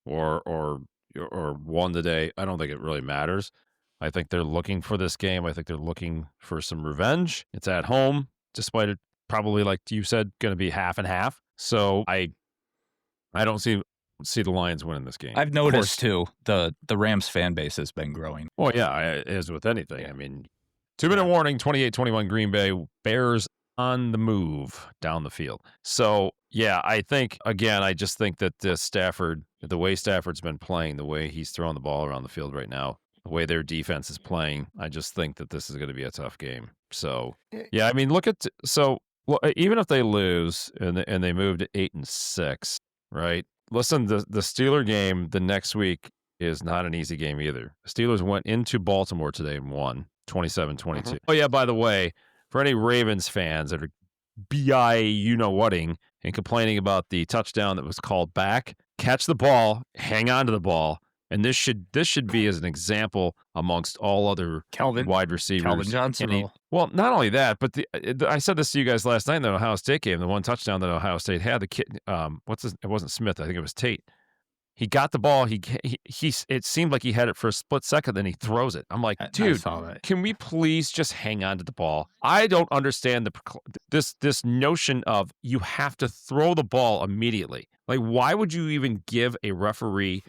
[SPEAKER 2] or won today, I don't think it really matters. I think they're looking for this game. I think they're looking for some revenge. It's at home, despite it probably, like you said, going to be half and half. So I don't see the Lions winning this game.
[SPEAKER 3] I've noticed too the Rams fan base has been growing.
[SPEAKER 2] Well, yeah, as with anything. Yeah. I mean, 2-minute warning, 28-21 Green Bay, Bears on the move down the field. So, yeah, I just think that the way Stafford's been playing, the way he's throwing the ball around the field right now, the way their defense is playing, I just think that this is going to be a tough game. So, yeah, I mean, even if they lose and they move to 8-6, right? Listen, the Steeler game the next week is not an easy game either. The Steelers went into Baltimore today and won 27-22. Mm-hmm. Oh, yeah, by the way, for any Ravens fans that are you-know-whatting and complaining about the touchdown that was called back, catch the ball, hang on to the ball, And this should be as an example amongst all other wide receivers.
[SPEAKER 3] Calvin Johnson rule.
[SPEAKER 2] Well, not only that, but I said this to you guys last night in the Ohio State game. The one touchdown that Ohio State had, the kid, it wasn't Smith. I think it was Tate. He got the ball. It seemed like he had it for a split second, then he throws it. I'm like, dude, can we please just hang on to the ball? I don't understand this notion of you have to throw the ball immediately. Like, why would you even give a referee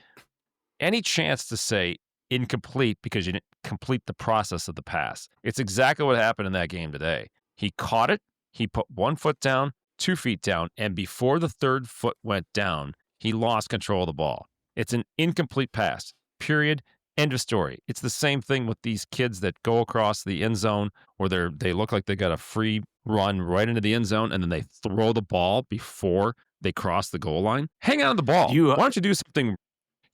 [SPEAKER 2] any chance to say incomplete because you didn't complete the process of the pass? It's exactly what happened in that game today. He caught it. He put 1 foot down, 2 feet down, and before the third foot went down, he lost control of the ball. It's an incomplete pass, period, end of story. It's the same thing with these kids that go across the end zone where they look like they got a free run right into the end zone, and then they throw the ball before they cross the goal line. Hang on to the ball. Why don't you do something?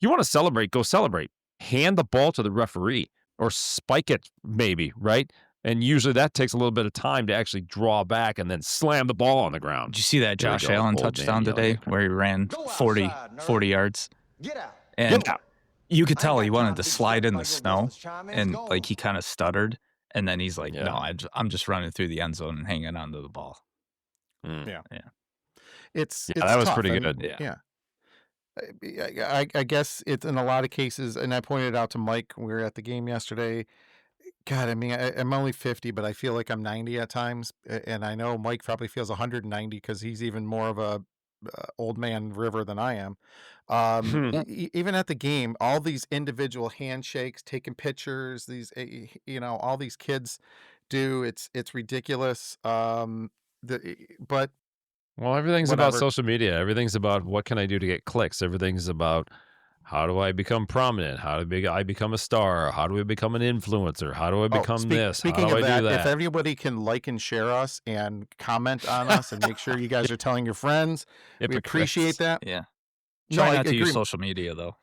[SPEAKER 2] You want to celebrate, go celebrate. Hand the ball to the referee or spike it maybe, right? And usually that takes a little bit of time to actually draw back and then slam the ball on the ground.
[SPEAKER 3] Did you see that Josh Allen touchdown today where he ran 40 yards? And you could tell he wanted to slide in the snow, and like he kind of stuttered. And then he's like, no, I'm just running through the end zone and hanging onto the ball.
[SPEAKER 1] Yeah.
[SPEAKER 2] That was
[SPEAKER 1] tough.
[SPEAKER 2] pretty good.
[SPEAKER 1] Yeah. I guess it's in a lot of cases, and I pointed out to Mike when we were at the game yesterday. God, I mean, I'm only 50, but I feel like I'm 90 at times, and I know Mike probably feels 190 because he's even more of a old man river than I am. Even at the game, all these individual handshakes, taking pictures, these all these kids do. It's ridiculous. But.
[SPEAKER 2] Well, everything's about social media. Everything's about what can I do to get clicks. Everything's about how do I become prominent? How do I become a star? How do I become an influencer? How do I become this?
[SPEAKER 1] Speaking of that, if everybody can like and share us and comment on us and make sure you guys are telling your friends, we appreciate that.
[SPEAKER 3] Yeah. Try not to use social media, though.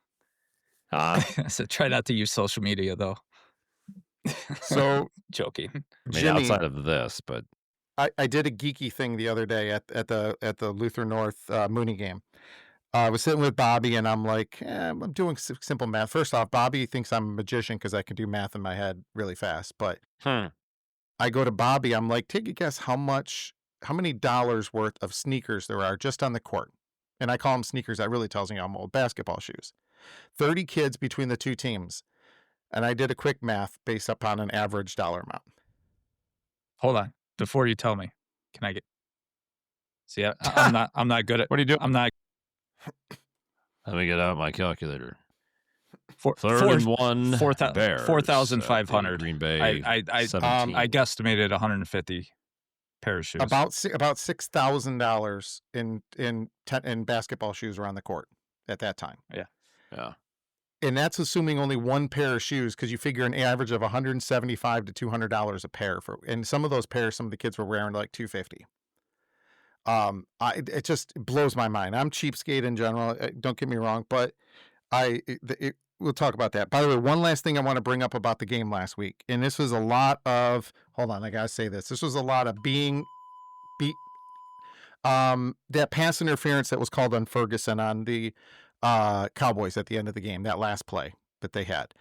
[SPEAKER 3] So try not to use social media, though.
[SPEAKER 1] So
[SPEAKER 3] joking.
[SPEAKER 2] I mean, Jimmy, outside of this, but
[SPEAKER 1] I did a geeky thing the other day at the Luther North Mooney game. I was sitting with Bobby, and I'm like, I'm doing simple math. First off, Bobby thinks I'm a magician because I can do math in my head really fast. But I go to Bobby, I'm like, take a guess how many dollars worth of sneakers there are just on the court. And I call them sneakers. That really tells me I'm old. Basketball shoes. 30 kids between the two teams. And I did a quick math based upon an average dollar amount.
[SPEAKER 3] Hold on. Before you tell me, can I get? See, I'm not good at.
[SPEAKER 2] What are you doing?
[SPEAKER 3] I'm not.
[SPEAKER 2] Let me get out my calculator.
[SPEAKER 3] Third
[SPEAKER 2] and one.
[SPEAKER 3] 4,500.
[SPEAKER 2] Green Bay.
[SPEAKER 3] I guesstimated 150 pair of shoes.
[SPEAKER 1] About $6,000 in basketball shoes around the court at that time.
[SPEAKER 2] Yeah.
[SPEAKER 1] And that's assuming only one pair of shoes, because you figure an average of $175 to $200 a pair and some of those pairs, some of the kids were wearing like $250. It just blows my mind. I'm cheapskate in general. Don't get me wrong, but we'll talk about that. By the way, one last thing I want to bring up about the game last week, and this was a lot of. Hold on, I gotta say this. This was a lot of that pass interference that was called on Ferguson on the Cowboys at the end of the game, that last play that they had.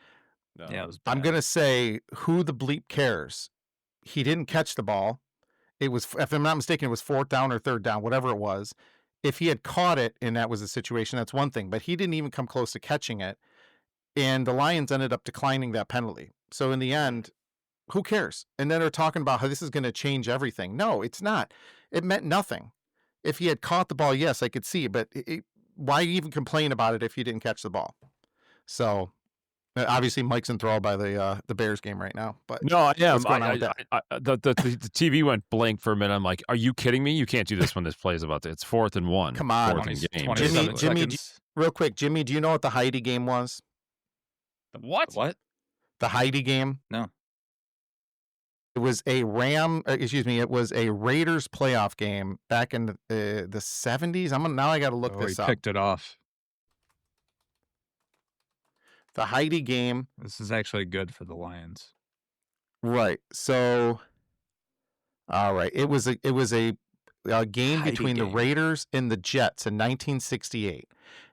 [SPEAKER 3] Yeah, it was bad.
[SPEAKER 1] I'm going to say, who the bleep cares? He didn't catch the ball. It was, if I'm not mistaken, it was 4th down or 3rd down, whatever it was. If he had caught it and that was the situation, that's one thing, but he didn't even come close to catching it. And the Lions ended up declining that penalty. So in the end, who cares? And then they're talking about how this is going to change everything. No, it's not. It meant nothing. If he had caught the ball, yes, I could see, but why even complain about it if you didn't catch the ball? So obviously Mike's enthralled by the Bears game right now. But
[SPEAKER 2] no, I am. The TV went blank for a minute. I'm like, are you kidding me? You can't do this when this play is about to. It's 4th and 1.
[SPEAKER 1] Come on,
[SPEAKER 2] 4th and
[SPEAKER 1] Jimmy, real quick, Jimmy, do you know what the Heidi game was?
[SPEAKER 3] What?
[SPEAKER 1] The Heidi game?
[SPEAKER 3] No.
[SPEAKER 1] It was a it was a Raiders playoff game back in the 70s. Now I got to look this up.
[SPEAKER 3] He picked it off.
[SPEAKER 1] The Heidi game.
[SPEAKER 3] This is actually good for the Lions.
[SPEAKER 1] Right. So, all right. It was a game between the Raiders and the Jets in 1968.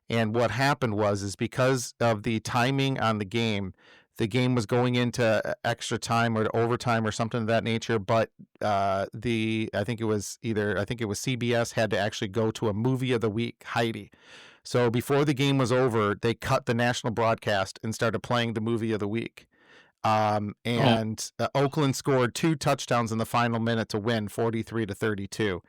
[SPEAKER 1] And what happened is because of the timing on the game was going into extra time or overtime or something of that nature. But I think it was CBS had to actually go to a movie of the week, Heidi. So before the game was over, they cut the national broadcast and started playing the movie of the week. Oakland scored 2 touchdowns in the final minute to win 43-32.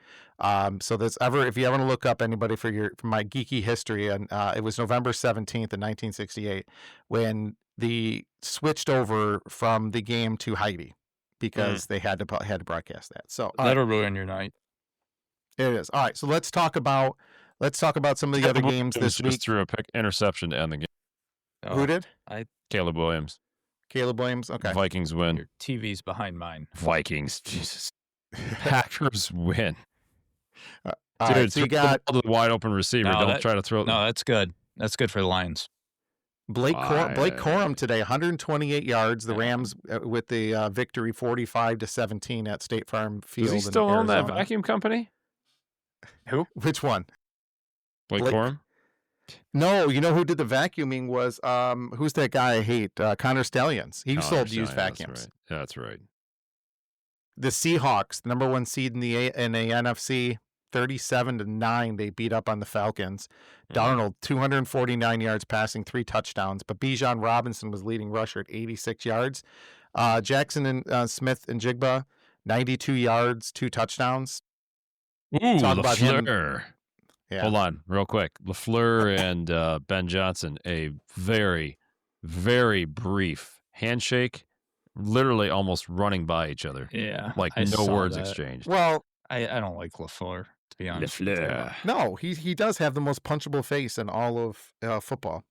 [SPEAKER 1] So if you ever want to look up anybody for my geeky history, and it was November 17th in 1968 when they switched over from the game to Heidi because they had to broadcast that. So
[SPEAKER 3] that'll ruin your night.
[SPEAKER 1] It is. All right, so let's talk about some of the other games this week.
[SPEAKER 2] Just threw a interception to end the game.
[SPEAKER 1] Who did?
[SPEAKER 2] Caleb Williams.
[SPEAKER 1] Caleb Williams. Okay.
[SPEAKER 2] Vikings win.
[SPEAKER 3] Your TV's behind mine.
[SPEAKER 2] Vikings. Jesus. Packers win.
[SPEAKER 1] Dude,
[SPEAKER 2] right,
[SPEAKER 1] so you got
[SPEAKER 2] the wide open receiver. Don't try to throw.
[SPEAKER 3] No, that's good. That's good for the Lions.
[SPEAKER 1] Blake Corum today, 128 yards. The Rams with the victory, 45-17 at State Farm Field.
[SPEAKER 2] Does he still own that vacuum company?
[SPEAKER 1] Who? Which one?
[SPEAKER 2] Blake Corum?
[SPEAKER 1] No, you know who did the vacuuming was who's that guy I hate? Connor Stallions. He sold used vacuums.
[SPEAKER 2] That's right.
[SPEAKER 1] The Seahawks, the number 1 seed in the NFC, 37-9. They beat up on the Falcons. Darnold, 249 yards passing, 3 touchdowns. But Bijan Robinson was leading rusher at 86 yards. Jackson and Smith and Jigba, 92 yards, 2 touchdowns.
[SPEAKER 2] Ooh, talk about him. Yeah. Hold on, real quick. LaFleur and Ben Johnson, a very, very brief handshake, literally almost running by each other.
[SPEAKER 3] Yeah,
[SPEAKER 2] like no words exchanged.
[SPEAKER 1] Well,
[SPEAKER 3] I don't like LaFleur, to be honest.
[SPEAKER 2] LaFleur.
[SPEAKER 1] No, he does have the most punchable face in all of football.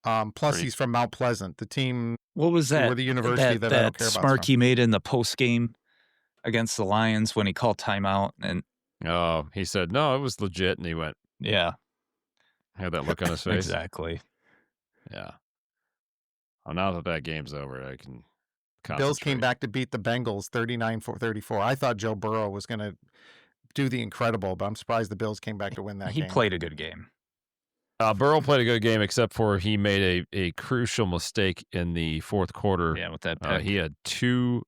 [SPEAKER 1] Plus, he's from Mount Pleasant, the team.
[SPEAKER 3] What was that?
[SPEAKER 1] Or the university that I don't care about.
[SPEAKER 3] Smirk he made in the post game against the Lions when he called timeout and.
[SPEAKER 2] Oh, he said, no, it was legit. And he went,
[SPEAKER 3] yeah.
[SPEAKER 2] Had that look on his face.
[SPEAKER 3] Exactly.
[SPEAKER 2] Yeah. Well, now that game's over, I can concentrate.
[SPEAKER 1] Bills came back to beat the Bengals 39-34. I thought Joe Burrow was going to do the incredible, but I'm surprised the Bills came back to win that game.
[SPEAKER 3] He played a good game.
[SPEAKER 2] Burrow played a good game, except for he made a crucial mistake in the fourth quarter.
[SPEAKER 3] Yeah, with that pick.
[SPEAKER 2] He had 2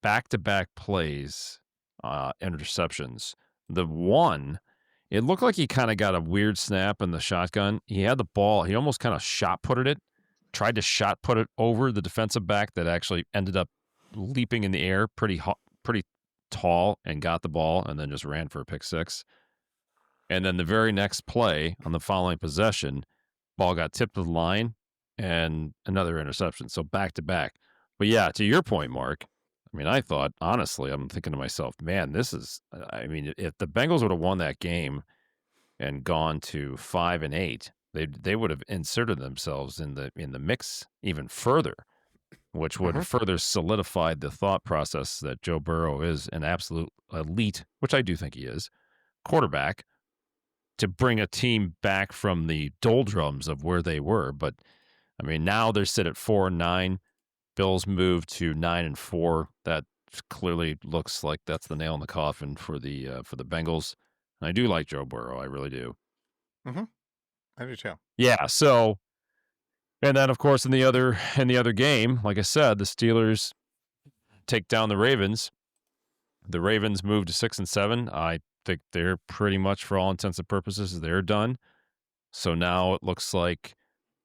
[SPEAKER 2] back-to-back plays, interceptions. The one, it looked like he kind of got a weird snap in the shotgun. He had the ball. He almost kind of shot-putted it, tried to shot-put it over the defensive back that actually ended up leaping in the air pretty tall and got the ball and then just ran for a pick 6. And then the very next play on the following possession, ball got tipped to the line and another interception. So back-to-back. But yeah, to your point, Mark, I mean, I thought, honestly, I'm thinking to myself, man, if the Bengals would have won that game and gone to 5-8, they would have inserted themselves in the mix even further, which would have further solidified the thought process that Joe Burrow is an absolute elite, which I do think he is, quarterback, to bring a team back from the doldrums of where they were. But, I mean, now they're sit at 4-9. Bills move to 9-4. That clearly looks like that's the nail in the coffin for the Bengals. And I do like Joe Burrow. I really do.
[SPEAKER 1] Mm-hmm. I do too.
[SPEAKER 2] Yeah. So, and then of course in the other game, like I said, the Steelers take down the Ravens. The Ravens move to 6-7. I think they're pretty much, for all intents and purposes, they're done. So now it looks like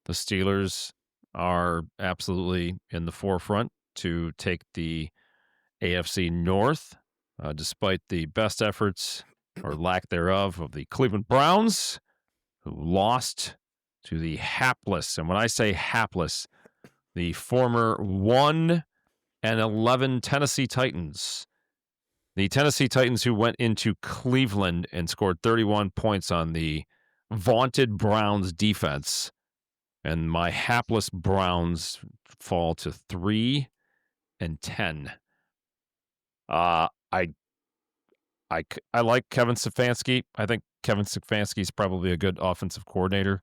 [SPEAKER 2] the Steelers are absolutely in the forefront to take the AFC North, despite the best efforts or lack thereof of the Cleveland Browns, who lost to the hapless, and when I say hapless, the former 1-11 Tennessee Titans. The Tennessee Titans who went into Cleveland and scored 31 points on the vaunted Browns defense. And my hapless Browns fall to 3-10. I like Kevin Stefanski. I think Kevin Stefanski is probably a good offensive coordinator.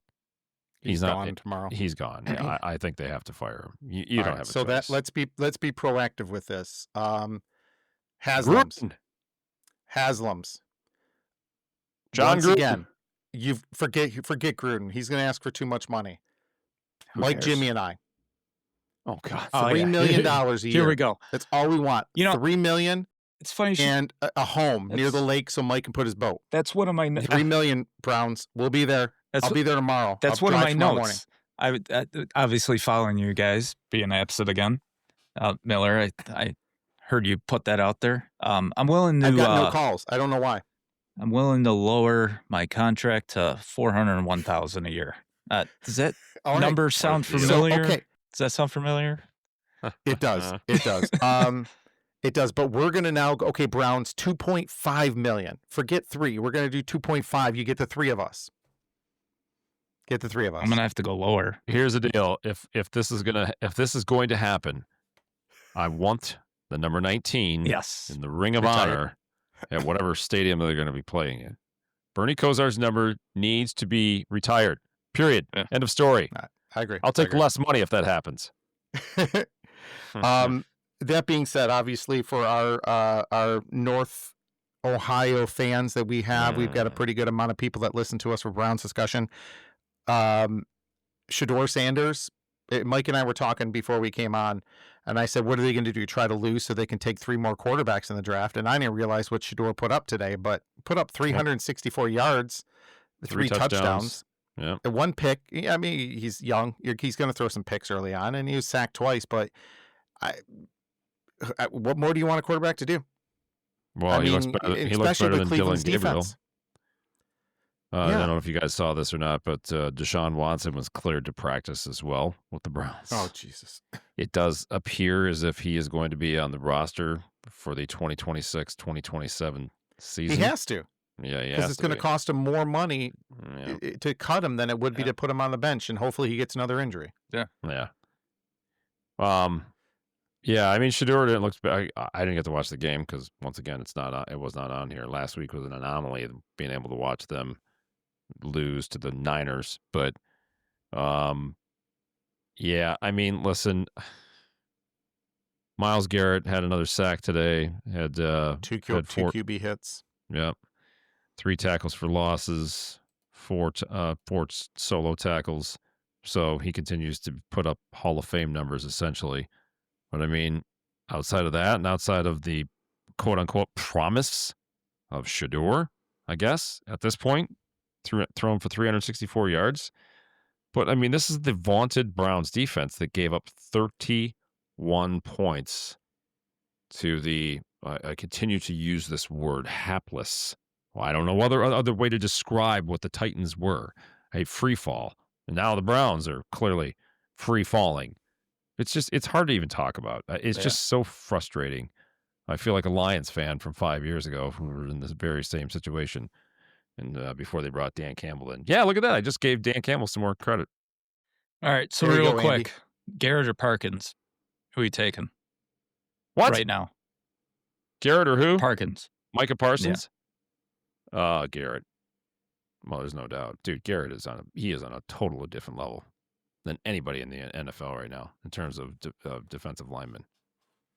[SPEAKER 1] He's not gone tomorrow.
[SPEAKER 2] He's gone. Yeah, I think they have to fire him. You don't have a choice.
[SPEAKER 1] So let's be proactive with this. Haslam's.
[SPEAKER 2] John
[SPEAKER 1] Once
[SPEAKER 2] Gruden.
[SPEAKER 1] again, You forget Gruden. He's going to ask for too much money.
[SPEAKER 3] Who
[SPEAKER 1] Like
[SPEAKER 3] cares?
[SPEAKER 1] Jimmy and I.
[SPEAKER 2] Oh God.
[SPEAKER 1] $3 million a year.
[SPEAKER 3] Here we go.
[SPEAKER 1] That's all we want. $3 million
[SPEAKER 3] It's funny.
[SPEAKER 1] and a home near the lake so Mike can put his boat.
[SPEAKER 3] That's one of my
[SPEAKER 1] $3 million, Browns. We'll be there. I'll be there tomorrow.
[SPEAKER 3] That's one of my notes. I obviously following you guys, being absent again. Miller, I heard you put that out there. I'm willing to.
[SPEAKER 1] I've got no calls. I don't know why.
[SPEAKER 3] I'm willing to lower my contract to $401,000 a year. Does that number sound familiar?
[SPEAKER 1] Okay.
[SPEAKER 3] Does that sound familiar?
[SPEAKER 1] It does. It does. It does. But we're gonna now go. Okay, Browns, $2.5 million. Forget 3. We're gonna do 2.5. You get the 3 of us. Get the 3 of us.
[SPEAKER 3] I'm gonna have to go lower.
[SPEAKER 2] Here's the deal: if this is going to happen, I want the number 19 in the Ring of Honor at whatever stadium they're going to be playing in. Bernie Kosar's number needs to be retired. Period.
[SPEAKER 3] Yeah.
[SPEAKER 2] End of story.
[SPEAKER 1] I agree.
[SPEAKER 2] I'll take less money if that happens.
[SPEAKER 1] That being said, obviously for our North Ohio fans that we have, we've got a pretty good amount of people that listen to us for Browns discussion. Shedeur Sanders, Mike and I were talking before we came on, and I said, what are they going to do? Try to lose so they can take 3 more quarterbacks in the draft? And I didn't realize what Shedeur put up today, but put up 364 yards, 3 touchdowns.
[SPEAKER 2] Yeah.
[SPEAKER 1] 1 pick. I mean, he's young. He's going to throw some picks early on, and he was sacked twice. But what more do you want a quarterback to do?
[SPEAKER 2] Well, he looks better than Dylan Gabriel. I don't know if you guys saw this or not, but Deshaun Watson was cleared to practice as well with the Browns.
[SPEAKER 1] Oh, Jesus.
[SPEAKER 2] It does appear as if he is going to be on the roster for the 2026-2027 season.
[SPEAKER 1] He has to.
[SPEAKER 2] Yeah,
[SPEAKER 1] because it's going to cost him more money to cut him than it would be to put him on the bench, and hopefully he gets another injury.
[SPEAKER 2] Yeah. Yeah, I mean, Shedeur didn't look. I didn't get to watch the game because once again, it was not on here. Last week was an anomaly, being able to watch them lose to the Niners. But, yeah, I mean, listen, Myles Garrett had another sack today. Had
[SPEAKER 1] 2 QB hits.
[SPEAKER 2] Yep. 3 tackles for losses, 4 solo tackles. So he continues to put up Hall of Fame numbers, essentially. But I mean, outside of that and outside of the quote-unquote promise of Shedeur, I guess, at this point, thrown for 364 yards. But, I mean, this is the vaunted Browns defense that gave up 31 points to the, I continue to use this word, hapless. Well, I don't know other way to describe what the Titans were. A free fall. And now the Browns are clearly free falling. It's hard to even talk about. It's just so frustrating. I feel like a Lions fan from 5 years ago who were in this very same situation. And before they brought Dan Campbell in. Yeah, look at that. I just gave Dan Campbell some more credit.
[SPEAKER 3] All right, so real quick. Andy. Garrett or Parkins? Who are you taking?
[SPEAKER 2] What?
[SPEAKER 3] Right now.
[SPEAKER 2] Garrett or who?
[SPEAKER 3] Parkins.
[SPEAKER 2] Micah Parsons? Yeah. Garrett. Well, there's no doubt. Dude, Garrett is on a totally different level than anybody in the NFL right now in terms of defensive linemen.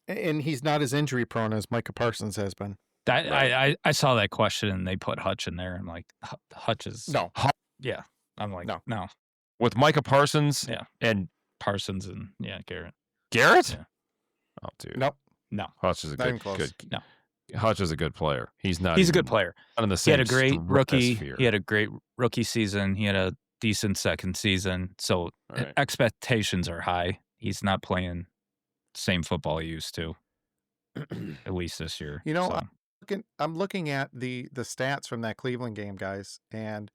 [SPEAKER 1] And he's not as injury prone as Micah Parsons has been.
[SPEAKER 3] I saw that question and they put Hutch in there. I'm like, Hutch is...
[SPEAKER 1] No.
[SPEAKER 3] Yeah. I'm like, no.
[SPEAKER 2] With Micah Parsons
[SPEAKER 3] and Parsons and, Garrett.
[SPEAKER 2] Garrett?
[SPEAKER 3] Yeah.
[SPEAKER 2] Oh, dude.
[SPEAKER 1] Nope.
[SPEAKER 3] No.
[SPEAKER 2] Hutch is a good
[SPEAKER 3] No.
[SPEAKER 2] Hutch is a good player. He's a good player. Not in the same
[SPEAKER 3] he had a great rookie.
[SPEAKER 2] sphere.
[SPEAKER 3] He had a great rookie season. He had a decent second season. So expectations are high. He's not playing the same football he used to, at least this year.
[SPEAKER 1] You know, I'm looking at the stats from that Cleveland game, guys, and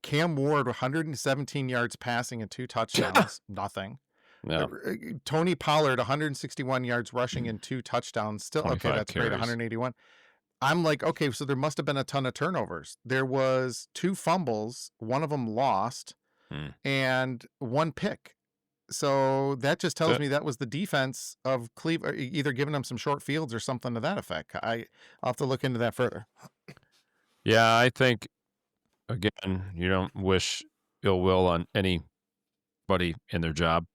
[SPEAKER 1] Cam Ward, 117 yards passing and 2 touchdowns, nothing.
[SPEAKER 2] Yeah.
[SPEAKER 1] Tony Pollard, 161 yards rushing and 2 touchdowns. Still, okay, that's
[SPEAKER 2] carries.
[SPEAKER 1] great, 181. I'm like, okay, so there must have been a ton of turnovers. There was 2 fumbles, one of them lost, and 1 pick. So that just tells me that was the defense of Cleveland, either giving them some short fields or something to that effect. I'll have to look into that further.
[SPEAKER 2] Yeah, I think, again, you don't wish ill will on anybody in their job.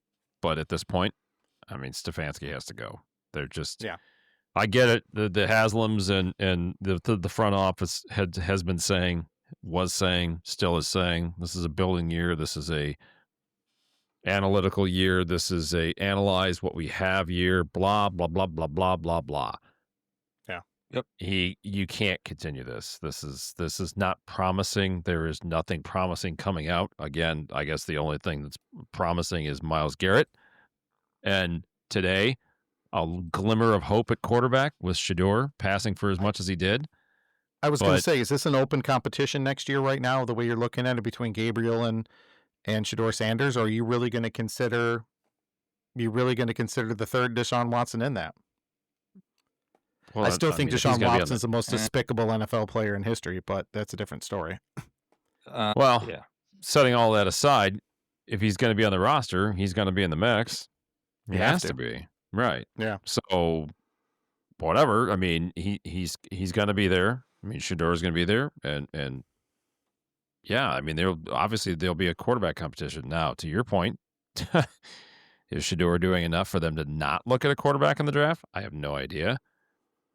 [SPEAKER 2] But at this point, I mean, Stefanski has to go. They're just, I get it. The Haslams and the front office has been saying, was saying, still is saying, this is a building year. This is a analytical year. This is a analyze what we have year. Blah blah blah blah blah blah blah.
[SPEAKER 1] Yeah.
[SPEAKER 3] Yep.
[SPEAKER 2] You can't continue this. This is not promising. There is nothing promising coming out. Again, I guess the only thing that's promising is Myles Garrett. And today, a glimmer of hope at quarterback with Shedeur passing for as much as he did.
[SPEAKER 1] I was going to
[SPEAKER 2] But-
[SPEAKER 1] say, is this an open competition next year right now, the way you're looking at it between Gabriel and Shedeur Sanders? Or are you really going to consider the third Deshaun Watson in that?
[SPEAKER 2] Well,
[SPEAKER 1] I still think
[SPEAKER 2] mean, if he's
[SPEAKER 1] Deshaun
[SPEAKER 2] gonna be on
[SPEAKER 1] Watson's the most despicable NFL player in history, but that's a different story.
[SPEAKER 2] Well,
[SPEAKER 3] yeah.
[SPEAKER 2] setting all that aside, if he's going to be on the roster, he's going to be in the mix. He
[SPEAKER 1] He
[SPEAKER 2] has
[SPEAKER 1] has
[SPEAKER 2] to
[SPEAKER 1] to.
[SPEAKER 2] be. Right.
[SPEAKER 1] Yeah.
[SPEAKER 2] So whatever. I mean, he's going to be there. I mean, Shedeur's going to be there, and yeah, I mean, there'll be a quarterback competition. Now, to your point, is Shedeur doing enough for them to not look at a quarterback in the draft? I have no idea.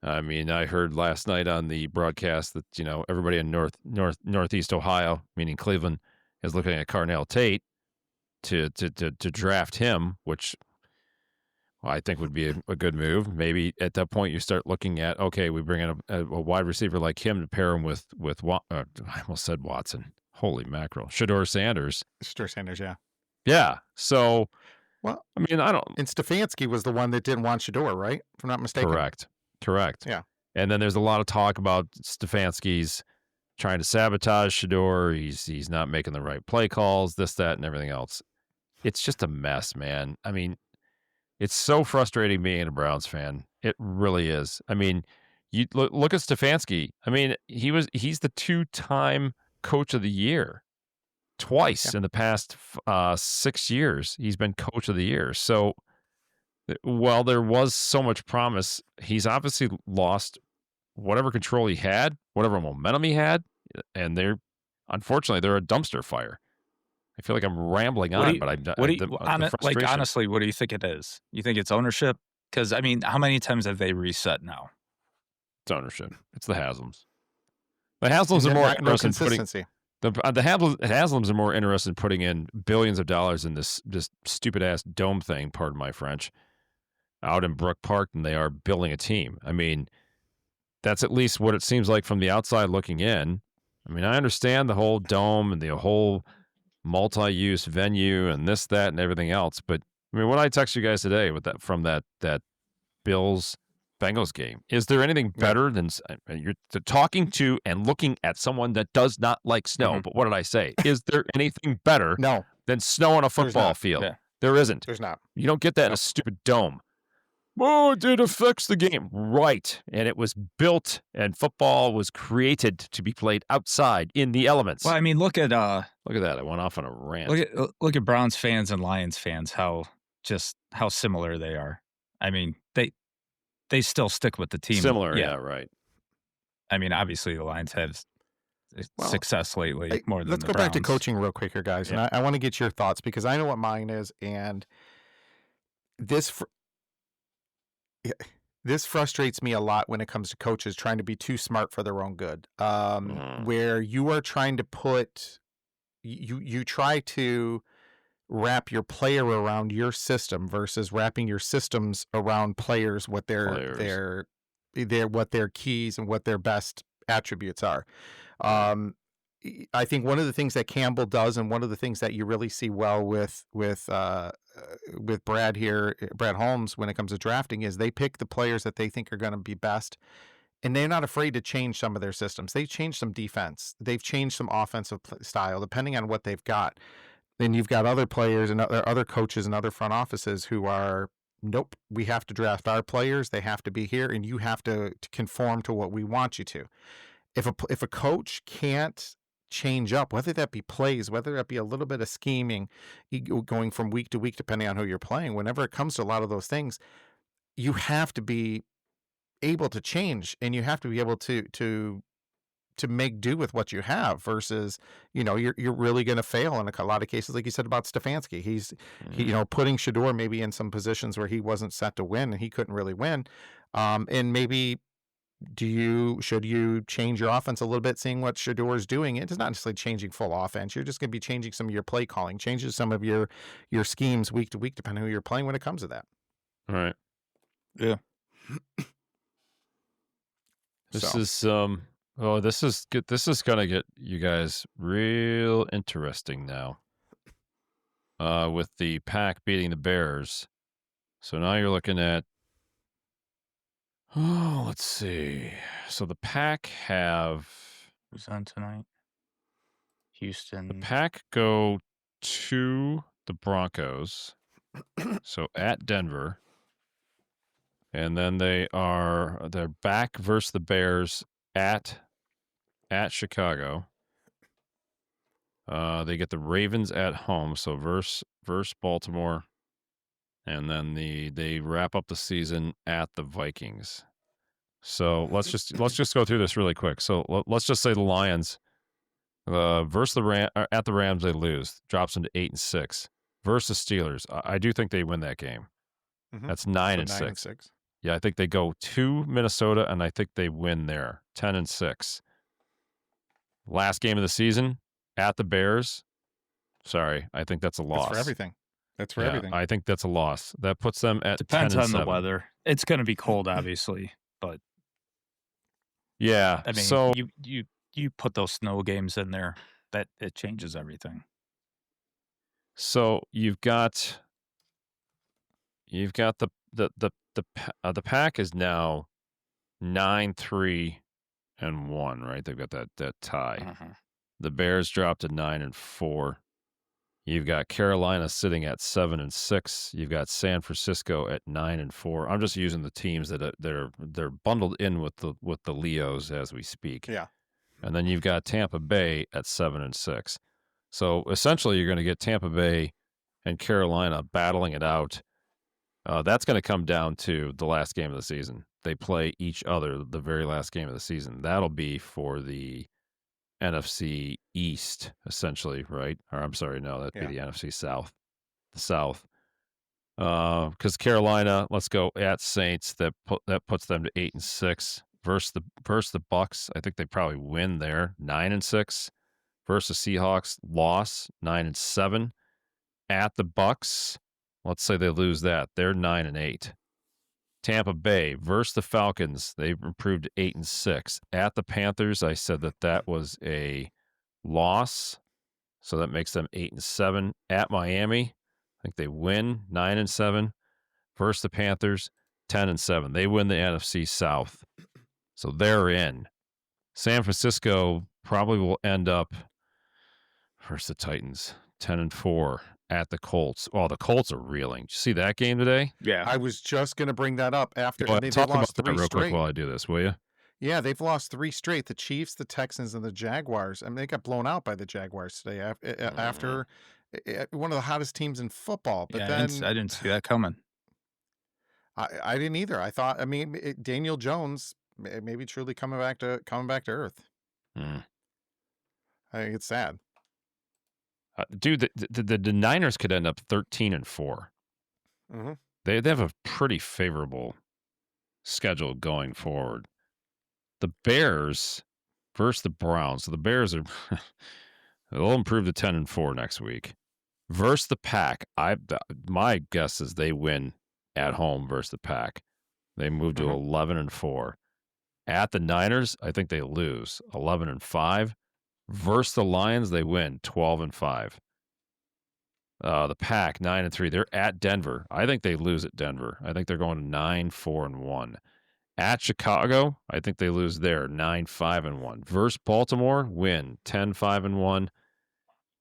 [SPEAKER 2] I mean, I heard last night on the broadcast that everybody in Northeast Ohio, meaning Cleveland, is looking at Carnell Tate to draft him, which I think would be a good move. Maybe at that point you start looking at, okay, we bring in a wide receiver like him to pair him with I almost said Watson. Holy mackerel. Shedeur Sanders.
[SPEAKER 1] Shedeur Sanders, yeah.
[SPEAKER 2] Yeah. So,
[SPEAKER 1] Well,
[SPEAKER 2] I mean, I don't.
[SPEAKER 1] And Stefanski was the one that didn't want Shedeur, right? If I'm not mistaken.
[SPEAKER 2] Correct.
[SPEAKER 1] Yeah.
[SPEAKER 2] And then there's a lot of talk about Stefanski's trying to sabotage Shedeur. He's not making the right play calls, this, that, and everything else. It's just a mess, man. I mean, it's so frustrating being a Browns fan. It really is. I mean, you look at Stefanski. I mean, he's the 2-time coach of the year. Twice in the past 6 years, he's been coach of the year. So while there was so much promise, he's obviously lost whatever control he had, whatever momentum he had, and unfortunately they're a dumpster fire. I feel like I'm rambling on, but
[SPEAKER 3] honestly, what do you think it is? You think it's ownership? Because I mean, how many times have they reset now?
[SPEAKER 2] It's ownership. It's the Haslams. The Haslams are more interested in putting the Haslams are more interested in putting in billions of dollars in this stupid ass dome thing. Pardon my French. Out in Brook Park than they are building a team. I mean, that's at least what it seems like from the outside looking in. I mean, I understand the whole dome and the whole multi-use venue and this, that, and everything else. But I mean, what I text you guys today with that from that Bills Bengals game, is there anything better than you're talking to and looking at someone that does not like snow? But what did I say? Is there anything better than snow on a football field?
[SPEAKER 1] Yeah.
[SPEAKER 2] There isn't.
[SPEAKER 1] There's not.
[SPEAKER 2] You don't get that in a stupid dome. Oh, it affects the game. Right. And it was built and football was created to be played outside in the elements.
[SPEAKER 3] Well, I mean, look at that.
[SPEAKER 2] I went off on a rant.
[SPEAKER 3] Look at Browns fans and Lions fans, how similar they are. I mean, they still stick with the team.
[SPEAKER 2] Similar, yeah, right.
[SPEAKER 3] I mean, obviously the Lions have success lately more than
[SPEAKER 1] Let's
[SPEAKER 3] the
[SPEAKER 1] go back to
[SPEAKER 3] Browns.
[SPEAKER 1] coaching real quick here, guys.
[SPEAKER 2] Yeah.
[SPEAKER 1] And I want to get your thoughts because I know what mine is. And this frustrates me a lot when it comes to coaches trying to be too smart for their own good. Where you are trying to you try to wrap your player around your system versus wrapping your systems around players, what their keys and what their best attributes are. I think one of the things that Campbell does, and one of the things that you really see well with Brad Holmes when it comes to drafting, is they pick the players that they think are going to be best, and they're not afraid to change some of their systems. They've changed some defense, they've changed some offensive style depending on what they've got. Then you've got other players and other coaches and other front offices who are, nope, we have to draft our players. They have to be here, and you have to conform to what we want you to. If a coach can't change up, whether that be plays, whether that be a little bit of scheming, going from week to week, depending on who you're playing, whenever it comes to a lot of those things, you have to be able to change, and you have to be able to make do with what you have versus, you're really going to fail in a lot of cases, like you said about Stefanski. He's putting Shedeur maybe in some positions where he wasn't set to win and he couldn't really win. And maybe should you change your offense a little bit, seeing what Shador's doing? It's not necessarily changing full offense. You're just going to be changing some of your play calling, changes some of your schemes week to week, depending on who you're playing when it comes to that.
[SPEAKER 2] All right.
[SPEAKER 3] Yeah.
[SPEAKER 2] This is this is good. This is gonna get you guys real interesting now. With the Pack beating the Bears. So now you're looking at let's see. So the Pack have
[SPEAKER 3] Who's on tonight? Houston.
[SPEAKER 2] the Pack go to the Broncos. So at Denver. And then they're back versus the Bears at Chicago. They get the Ravens at home, so versus Baltimore, and then they wrap up the season at the Vikings. So let's just go through this really quick. So let's just say the Lions versus at the Rams, they lose, drops them to 8-6. Versus Steelers, I do think they win that game.
[SPEAKER 1] Mhm.
[SPEAKER 2] That's
[SPEAKER 1] So
[SPEAKER 2] 9-6. Yeah, I think they go to Minnesota, and I think they win there, 10-6. Last game of the season at the Bears. Sorry, I think that's a loss.
[SPEAKER 1] That's for everything. That's for everything.
[SPEAKER 2] I think that's a loss. That puts them at
[SPEAKER 3] Depends
[SPEAKER 2] 10-7.
[SPEAKER 3] on the weather. It's going to be cold, obviously, but
[SPEAKER 2] Yeah.
[SPEAKER 3] I mean,
[SPEAKER 2] so
[SPEAKER 3] you put those snow games in there, that it changes everything.
[SPEAKER 2] So you've got the Pack is now 9-3-1, right? They've got that tie.
[SPEAKER 3] Uh-huh.
[SPEAKER 2] The Bears dropped to 9-4. You've got Carolina sitting at 7-6. You've got San Francisco at 9-4. I'm just using the teams that they're bundled in with the Leos as we speak.
[SPEAKER 1] Yeah.
[SPEAKER 2] And then you've got Tampa Bay at 7-6. So essentially, you're going to get Tampa Bay and Carolina battling it out. That's going to come down to the last game of the season. They play each other the very last game of the season. That'll be for the NFC East, essentially, right? Or I'm sorry, no, that'd be the NFC South. The South. Because Carolina, let's go at Saints. That puts them to 8-6. Versus the Bucks, I think they probably win there, 9-6. Versus Seahawks, loss, 9-7. At the Bucks, let's say they lose that, they're 9-8. Tampa Bay versus the Falcons, they've improved to 8-6. At the Panthers, I said that was a loss, so that makes them 8-7. At Miami, I think they win 9-7. Versus the Panthers, 10-7. They win the NFC South, so they're in. San Francisco probably will end up versus the Titans, 10-4. At the Colts. Oh, the Colts are reeling. Did you see that game today?
[SPEAKER 3] Yeah.
[SPEAKER 1] I was just going to bring that up after.
[SPEAKER 2] They've talk about that real quick while I do this, will you?
[SPEAKER 1] Yeah, they've lost 3 straight. The Chiefs, the Texans, and the Jaguars. I mean, they got blown out by the Jaguars today after one of the hottest teams in football. But then
[SPEAKER 3] I didn't see that coming.
[SPEAKER 1] I didn't either. I thought, Daniel Jones maybe truly coming back to earth.
[SPEAKER 2] Mm.
[SPEAKER 1] I think it's sad.
[SPEAKER 2] Dude, the Niners could end up 13-4.
[SPEAKER 1] Mm-hmm.
[SPEAKER 2] They have a pretty favorable schedule going forward. The Bears versus the Browns. So the Bears are they'll improve to 10-4 next week. Versus the Pack, my guess is they win at home versus the Pack. They move to 11-4. At the Niners, I think they lose 11-5. Versus the Lions, they win 12-5. The Pack 9-3. They're at Denver. I think they lose at Denver. I think they're going to 9-4-1. At Chicago, I think they lose there 9-5-1. Versus Baltimore, win 10-5-1.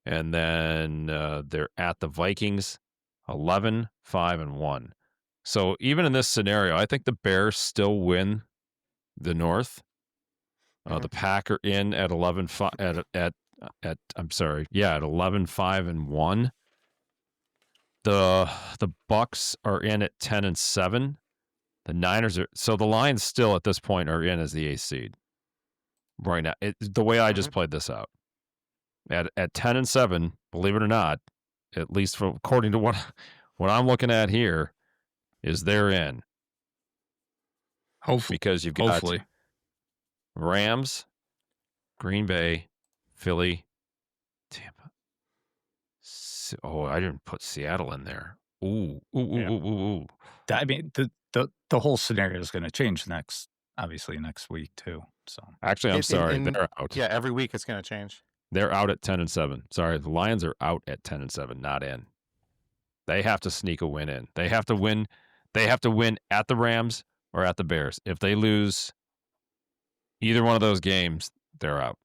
[SPEAKER 2] And then they're at the Vikings 11-5-1. So even in this scenario, I think the Bears still win the North. The Pack are in at 11-5 at 11-5-1. The Bucks are in at 10-7. The Niners are the Lions still at this point are in as the 8th seed right now. The way I just played this out at 10-7, believe it or not, at least according to what I'm looking at here, is they're in.
[SPEAKER 3] Hopefully,
[SPEAKER 2] because you've got Rams, Green Bay, Philly, Tampa. Oh, I didn't put Seattle in there. Ooh. Ooh.
[SPEAKER 3] I mean, the whole scenario is going to change next week too. So
[SPEAKER 2] Actually, I'm sorry. They're out.
[SPEAKER 1] Yeah, every week it's going to change.
[SPEAKER 2] They're out at 10-7. Sorry, the Lions are out at 10-7, not in. They have to sneak a win in. They have to win. They have to win at the Rams or at the Bears. If they lose either one of those games, they're out.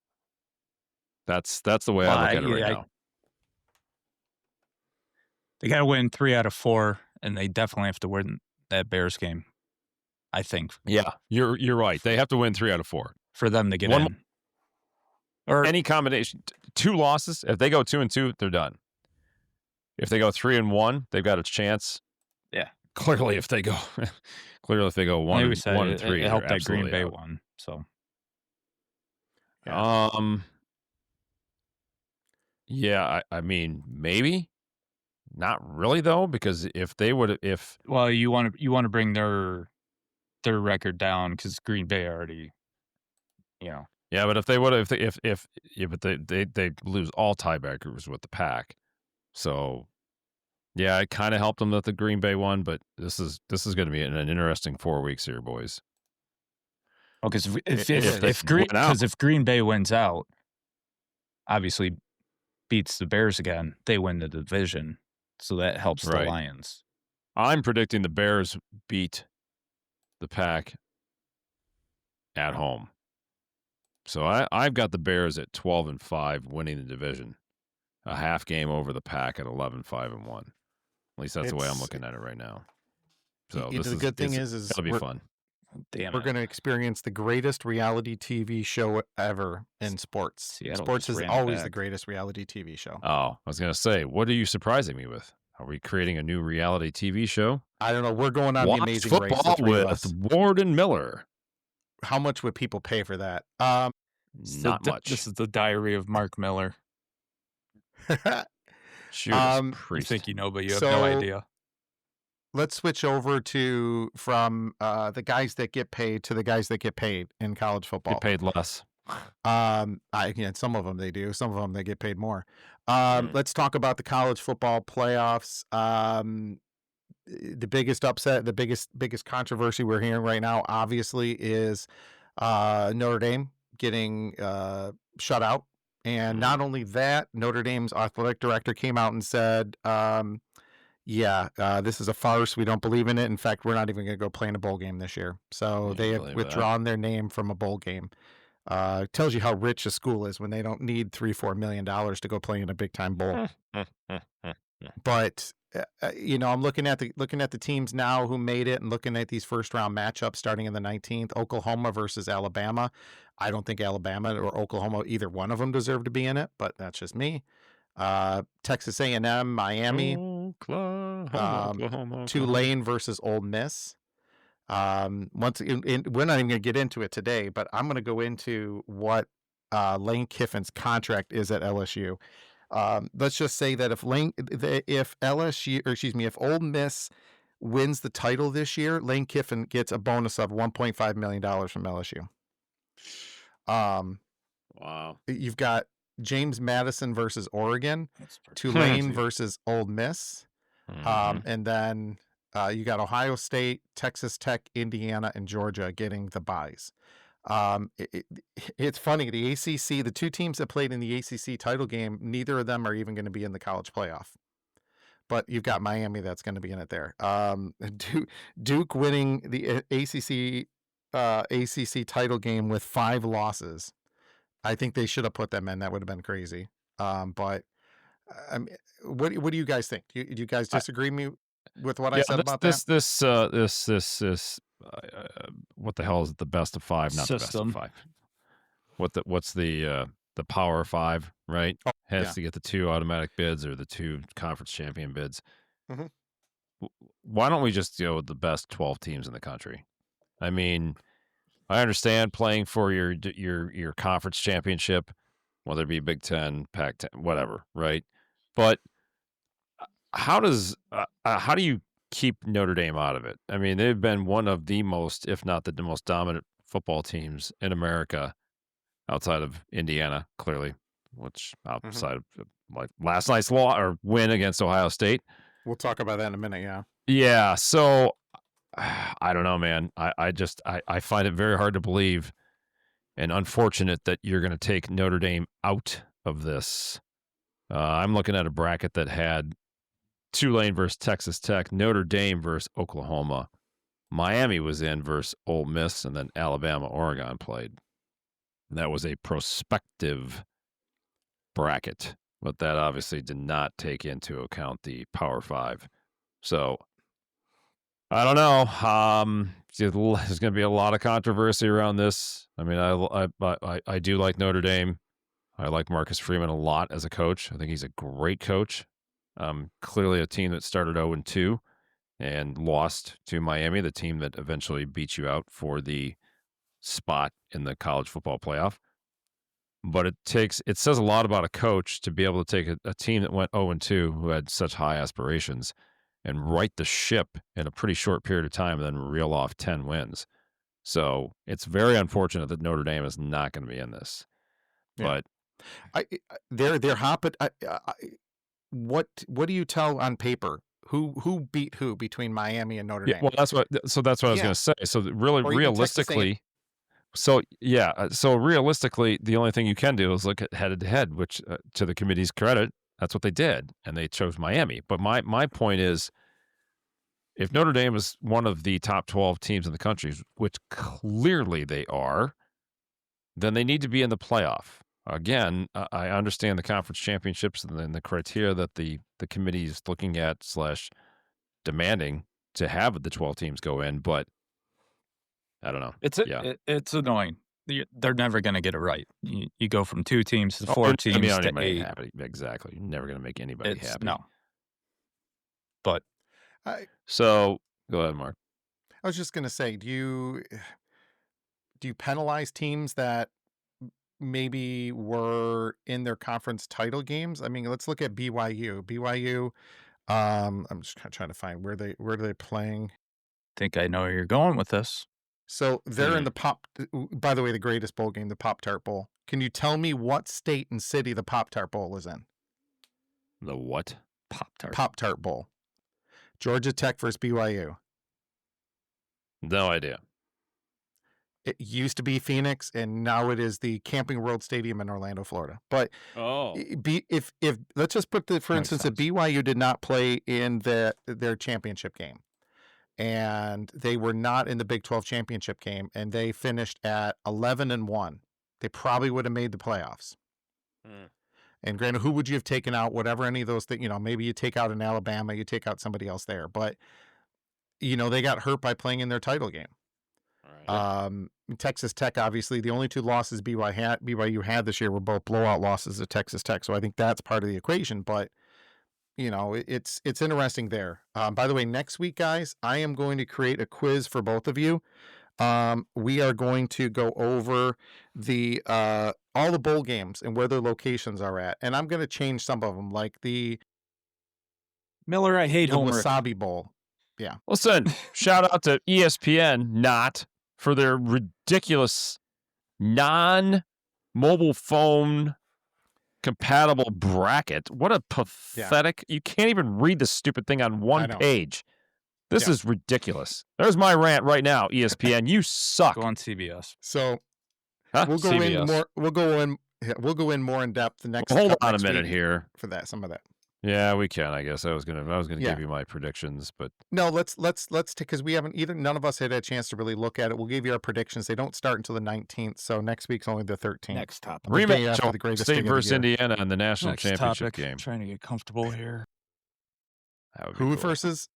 [SPEAKER 2] That's the way I look at it right now.
[SPEAKER 3] They got to win 3 out of 4, and they definitely have to win that Bears game, I think.
[SPEAKER 2] Yeah, you're right. They have to win 3 out of 4
[SPEAKER 3] for them to get in.
[SPEAKER 2] Or any combination. 2 losses. If they go 2-2, they're done. If they go 3-1, they've got a chance.
[SPEAKER 3] Yeah.
[SPEAKER 2] Clearly, if they go 1-3,
[SPEAKER 3] it helped that Green Bay
[SPEAKER 2] out.
[SPEAKER 3] one. So,
[SPEAKER 2] yeah. I mean, maybe. Not really though, because if they would,
[SPEAKER 3] you want to bring their record down because Green Bay already,
[SPEAKER 2] Yeah, but if they would, but they lose all tiebreakers with the Pack, so yeah, it kind of helped them that the Green Bay won, but this is going to be an interesting 4 weeks here, boys.
[SPEAKER 3] Oh, because if Green Bay wins out, obviously beats the Bears again, they win the division. So that helps the Lions.
[SPEAKER 2] I'm predicting the Bears beat the Pack at home. So I've got the Bears at 12-5 winning the division. A half game over the Pack at 11-5-1. At least that's the way I'm looking at it right now. So
[SPEAKER 1] the good thing is
[SPEAKER 2] it'll be fun.
[SPEAKER 1] We're going to experience the greatest reality TV show ever in sports. Sports is always the greatest reality TV show.
[SPEAKER 2] Oh, I was going to say, what are you surprising me with? Are we creating a new reality TV show?
[SPEAKER 1] I don't know. We're going on
[SPEAKER 2] Watch
[SPEAKER 1] the Amazing
[SPEAKER 2] football
[SPEAKER 1] Race.
[SPEAKER 2] with Ward and Miller.
[SPEAKER 1] How much would people pay for that?
[SPEAKER 2] Not much.
[SPEAKER 3] This is the Diary of Mark Miller.
[SPEAKER 2] Shoot,
[SPEAKER 3] you think you know, but you have no idea.
[SPEAKER 1] Let's switch over from the guys that get paid to the guys that get paid in college football.
[SPEAKER 2] Get paid less.
[SPEAKER 1] Some of them they do. Some of them they get paid more. Let's talk about the college football playoffs. The biggest upset, the biggest controversy we're hearing right now, obviously, is Notre Dame getting shut out. And not only that, Notre Dame's athletic director came out and said, this is a farce. We don't believe in it. In fact, we're not even going to go play in a bowl game this year. So they have withdrawn their name from a bowl game. Tells you how rich a school is when they don't need $3-4 million to go play in a big time bowl. But I'm looking at the teams now who made it, and looking at these first round matchups starting in the 19th. Oklahoma versus Alabama. I don't think Alabama or Oklahoma, either one of them, deserve to be in it, but that's just me. Texas A&M, Miami,
[SPEAKER 2] Oklahoma.
[SPEAKER 1] Tulane versus Ole Miss. We're not even going to get into it today, but I'm going to go into what Lane Kiffin's contract is at LSU. Let's just say that if Ole Miss wins the title this year, Lane Kiffin gets a bonus of $1.5 million from LSU.
[SPEAKER 2] Wow.
[SPEAKER 1] You've got James Madison versus Oregon, Tulane versus Ole Miss, and then you got Ohio State, Texas Tech, Indiana, and Georgia getting the byes. It's funny, the ACC, the two teams that played in the ACC title game, neither of them are even going to be in the college playoff. But you've got Miami that's going to be in it there. Duke winning the ACC title game with 5 losses. I think they should have put them in. That would have been crazy. But what do you guys think? Do you guys disagree with what I said about that?
[SPEAKER 2] This what the hell is it? The best of 5, not
[SPEAKER 3] System.
[SPEAKER 2] the best of 5. What's the Power 5, right?
[SPEAKER 1] Oh,
[SPEAKER 2] Has to get the 2 automatic bids or the 2 conference champion bids.
[SPEAKER 1] Mm-hmm.
[SPEAKER 2] Why don't we just go with the best 12 teams in the country? I mean, I understand playing for your conference championship, whether it be Big Ten, Pac-10, whatever, right? But how do you keep Notre Dame out of it? I mean, they've been one of the most, if not the most dominant football teams in America outside of Indiana, clearly, which outside of like last night's win against Ohio State.
[SPEAKER 1] We'll talk about that in a minute. Yeah.
[SPEAKER 2] Yeah. So I don't know, man. I find it very hard to believe and unfortunate that you're going to take Notre Dame out of this. I'm looking at a bracket that had Tulane versus Texas Tech, Notre Dame versus Oklahoma. Miami was in versus Ole Miss, and then Alabama, Oregon played. That was a prospective bracket, but that obviously did not take into account the Power Five. So I don't know. There's going to be a lot of controversy around this. I mean, I do like Notre Dame. I like Marcus Freeman a lot as a coach. I think he's a great coach. Clearly a team that started 0-2 and lost to Miami, the team that eventually beat you out for the spot in the college football playoff. But it says a lot about a coach to be able to take a team that went 0-2, who had such high aspirations, and right the ship in a pretty short period of time and then reel off 10 wins. So it's very unfortunate that Notre Dame is not going to be in this.
[SPEAKER 1] Yeah.
[SPEAKER 2] But
[SPEAKER 1] they're hopping. What do you tell on paper? Who beat who between Miami and Notre Dame?
[SPEAKER 2] Well, that's what I was going to say. So really, realistically, so realistically, the only thing you can do is look at head to head, which to the committee's credit, that's what they did, and they chose Miami. But my point is, if Notre Dame is one of the top 12 teams in the country, which clearly they are, then they need to be in the playoff. Again, I understand the conference championships and the criteria that the committee is looking at / demanding to have the 12 teams go in, but I don't know.
[SPEAKER 3] It's annoying. They're never going to get it right. You go from 2 teams to 4 teams to 8.
[SPEAKER 2] Happy. Exactly. You're never going to make anybody happy.
[SPEAKER 3] No. But
[SPEAKER 2] so go ahead, Mark.
[SPEAKER 1] I was just going to say, do you penalize teams that maybe were in their conference title games? I mean, let's look at BYU. BYU, I'm just trying to find where they're playing.
[SPEAKER 3] I think I know where you're going with this.
[SPEAKER 1] So they're in the by the way, the greatest bowl game, the Pop-Tart Bowl. Can you tell me what state and city the Pop-Tart Bowl is in?
[SPEAKER 2] The what?
[SPEAKER 1] Pop-Tart Bowl. Georgia Tech versus BYU.
[SPEAKER 2] No idea.
[SPEAKER 1] It used to be Phoenix, and now it is the Camping World Stadium in Orlando, Florida. But if let's just put for instance, if BYU did not play in their championship game, and they were not in the Big 12 championship game, and they finished at 11-1, they probably would have made the playoffs. And granted, who would you have taken out? Whatever any of those things, maybe you take out an Alabama, you take out somebody else there, but they got hurt by playing in their title game. Texas Tech, obviously, the only 2 losses BYU had this year were both blowout losses at Texas Tech. So I think that's part of the equation. But it's interesting there. By the way, next week, guys, I am going to create a quiz for both of you. We are going to go over the all the bowl games and where their locations are at, and I'm going to change some of them, like the
[SPEAKER 3] Miller. I hate homework.
[SPEAKER 1] Wasabi Bowl. Yeah.
[SPEAKER 2] Listen, shout out to ESPN, not for their ridiculous non-mobile phone compatible bracket. What a pathetic. You can't even read the stupid thing on one page. This is ridiculous. There's my rant right now, ESPN. You suck.
[SPEAKER 3] Go on CBS.
[SPEAKER 1] So we'll go
[SPEAKER 2] CBS.
[SPEAKER 1] in more. We'll go in more in depth the next.
[SPEAKER 2] Hold on a minute here
[SPEAKER 1] for that. Some of that.
[SPEAKER 2] Yeah, we can. I guess I was gonna give you my predictions, but
[SPEAKER 1] no. Let's because we haven't none of us had a chance to really look at it. We'll give you our predictions. They don't start until the 19th, so next week's only the 13th.
[SPEAKER 3] Next topic.
[SPEAKER 2] Rematch of the greatest State versus Indiana in the national championship game.
[SPEAKER 3] I'm trying to get comfortable here.
[SPEAKER 1] Who versus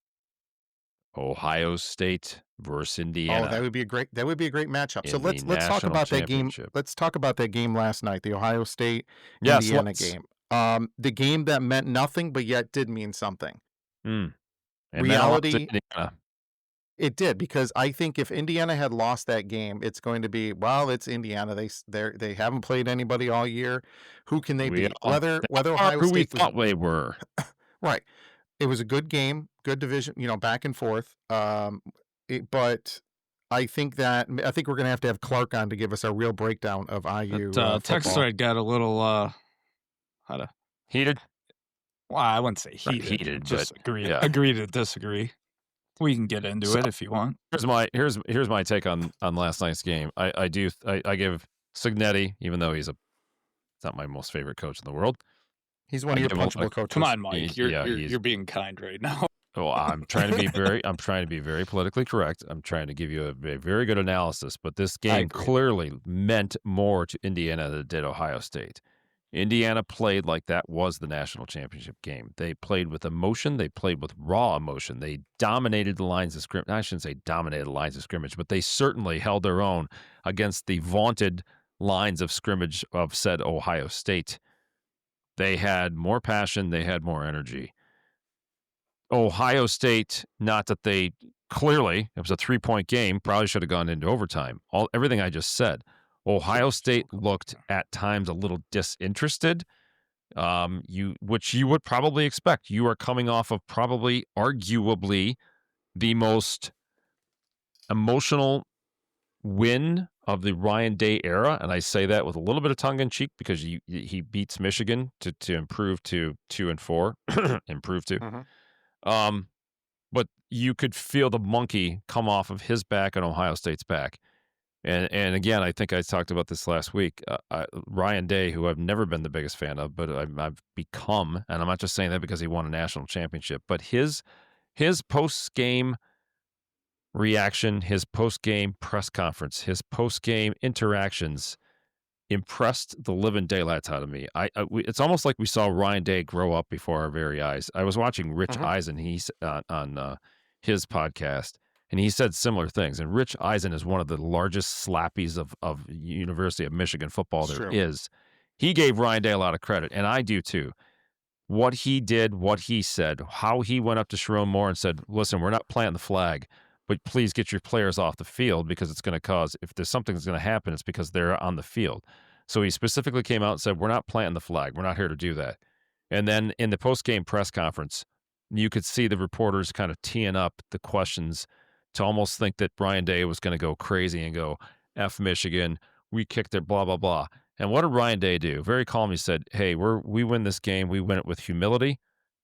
[SPEAKER 2] Ohio State versus Indiana?
[SPEAKER 1] Oh, that would be a great matchup. So let's talk about that game. Let's talk about that game last night, the Ohio State Indiana game. The game that meant nothing, but yet did mean something. Reality, it did, because I think if Indiana had lost that game, it's going to be, well, it's Indiana. They haven't played anybody all year. Who can they beat? Whether Ohio State,
[SPEAKER 2] we thought they were
[SPEAKER 1] right. It was a good game, good division, back and forth. But I think we're going to have Clark on to give us a real breakdown of IU
[SPEAKER 4] That text
[SPEAKER 1] football.
[SPEAKER 4] thread got a little
[SPEAKER 2] Heated.
[SPEAKER 4] well, I wouldn't say
[SPEAKER 2] Not
[SPEAKER 4] heated.
[SPEAKER 2] heated,
[SPEAKER 4] Just
[SPEAKER 2] but yeah.
[SPEAKER 4] agree to disagree. We can get into it if you want.
[SPEAKER 2] Here's my take on last night's game. I give Signetti, even though he's not my most favorite coach in the world.
[SPEAKER 1] He's one of your punchable coaches.
[SPEAKER 4] Come on, Mike. You're being kind right now.
[SPEAKER 2] Oh, I'm trying to be very politically correct. I'm trying to give you a very good analysis, but this game clearly meant more to Indiana than it did Ohio State. Indiana played like that was the national championship game. They played with emotion. They played with raw emotion. They dominated the lines of scrimmage. I shouldn't say dominated the lines of scrimmage, but they certainly held their own against the vaunted lines of scrimmage of said Ohio State. They had more passion. They had more energy. Ohio State, not that they clearly, it was a 3-point game, probably should have gone into overtime. Everything I just said. Ohio State looked at times a little disinterested, which you would probably expect. You are coming off of probably, arguably, the most emotional win of the Ryan Day era, and I say that with a little bit of tongue in cheek because he beats Michigan to improve to 2-4, improve to.
[SPEAKER 1] Mm-hmm.
[SPEAKER 2] But you could feel the monkey come off of his back and Ohio State's back. And again, I think I talked about this last week. Ryan Day, who I've never been the biggest fan of, but I've become, and I'm not just saying that because he won a national championship, but his post-game reaction, his post-game press conference, his post-game interactions impressed the living daylights out of me. It's almost like we saw Ryan Day grow up before our very eyes. I was watching Rich Eisen, he's on his podcast, and he said similar things. And Rich Eisen is one of the largest slappies of University of Michigan football there is. He gave Ryan Day a lot of credit, and I do too. What he did, what he said, how he went up to Sharon Moore and said, listen, we're not planting the flag, but please get your players off the field because it's going to cause, if there's something that's going to happen, it's because they're on the field. So he specifically came out and said, we're not planting the flag. We're not here to do that. And then in the post-game press conference, you could see the reporters kind of teeing up the questions to almost think that Ryan Day was going to go crazy and go, F Michigan, we kicked it, blah, blah, blah. And what did Ryan Day do? Very calm. He said, hey, we win this game. We win it with humility.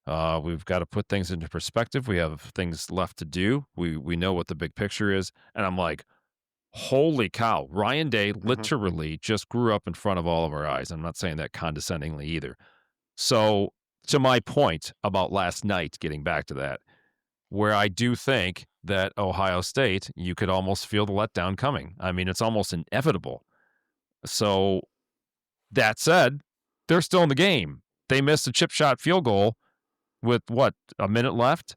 [SPEAKER 2] We've got to put things into perspective. We have things left to do. We know what the big picture is. And I'm like, holy cow. Ryan Day literally just grew up in front of all of our eyes. I'm not saying that condescendingly either. So to my point about last night, getting back to that, where I do think that Ohio State, you could almost feel the letdown coming. I mean, it's almost inevitable. So that said, they're still in the game. They missed a chip shot field goal with a minute left,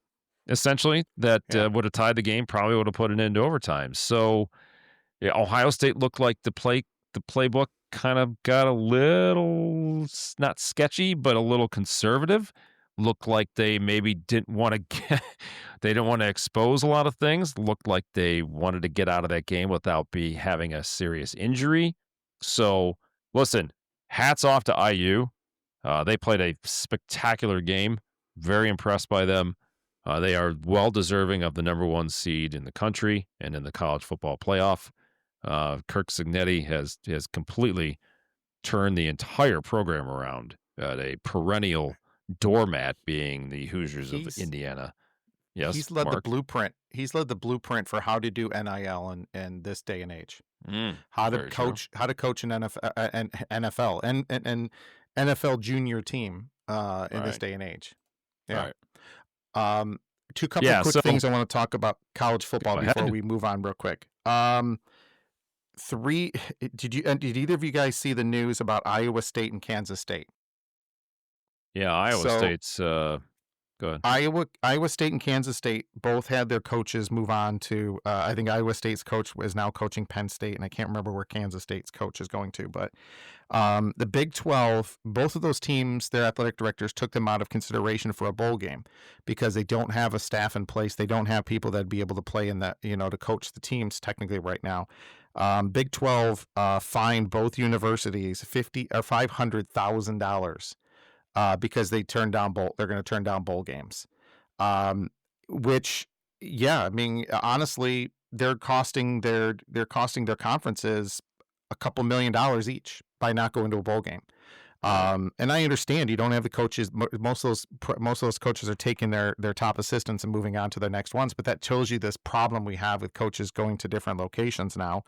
[SPEAKER 2] essentially, that would have tied the game, probably would have put it into overtime. So yeah, Ohio State looked like the playbook kind of got a little, not sketchy, but a little conservative. Looked like they maybe didn't want to expose a lot of things. Looked like they wanted to get out of that game without having a serious injury. So listen, hats off to IU. They played a spectacular game. Very impressed by them. They are well deserving of the number 1 seed in the country and in the college football playoff. Kirk Signetti has completely turned the entire program around. A perennial doormat being the Hoosiers of Indiana. Yes,
[SPEAKER 1] he's led
[SPEAKER 2] Mark?
[SPEAKER 1] the blueprint. He's led the blueprint for how to do NIL in this day and age. How to coach an NFL and NFL junior team in this day and age. Yeah.
[SPEAKER 2] Right.
[SPEAKER 1] Two quick things I want to talk about college football before we move on real quick. Did either of you guys see the news about Iowa State and Kansas State?
[SPEAKER 2] Yeah, Iowa State's go ahead.
[SPEAKER 1] Iowa State and Kansas State both had their coaches move on to I think Iowa State's coach is now coaching Penn State, and I can't remember where Kansas State's coach is going to, but the Big 12, both of those teams, their athletic directors took them out of consideration for a bowl game because they don't have a staff in place. They don't have people that'd be able to play in that, to coach the teams technically right now. Big 12 fined both universities $500,000 because they're going to turn down bowl games. Which, yeah, I mean, honestly, they're costing their conferences a couple $1 million each by not going to a bowl game. And I understand you don't have the coaches. Most of those coaches are taking their top assistants and moving on to their next ones. But that shows you this problem we have with coaches going to different locations now.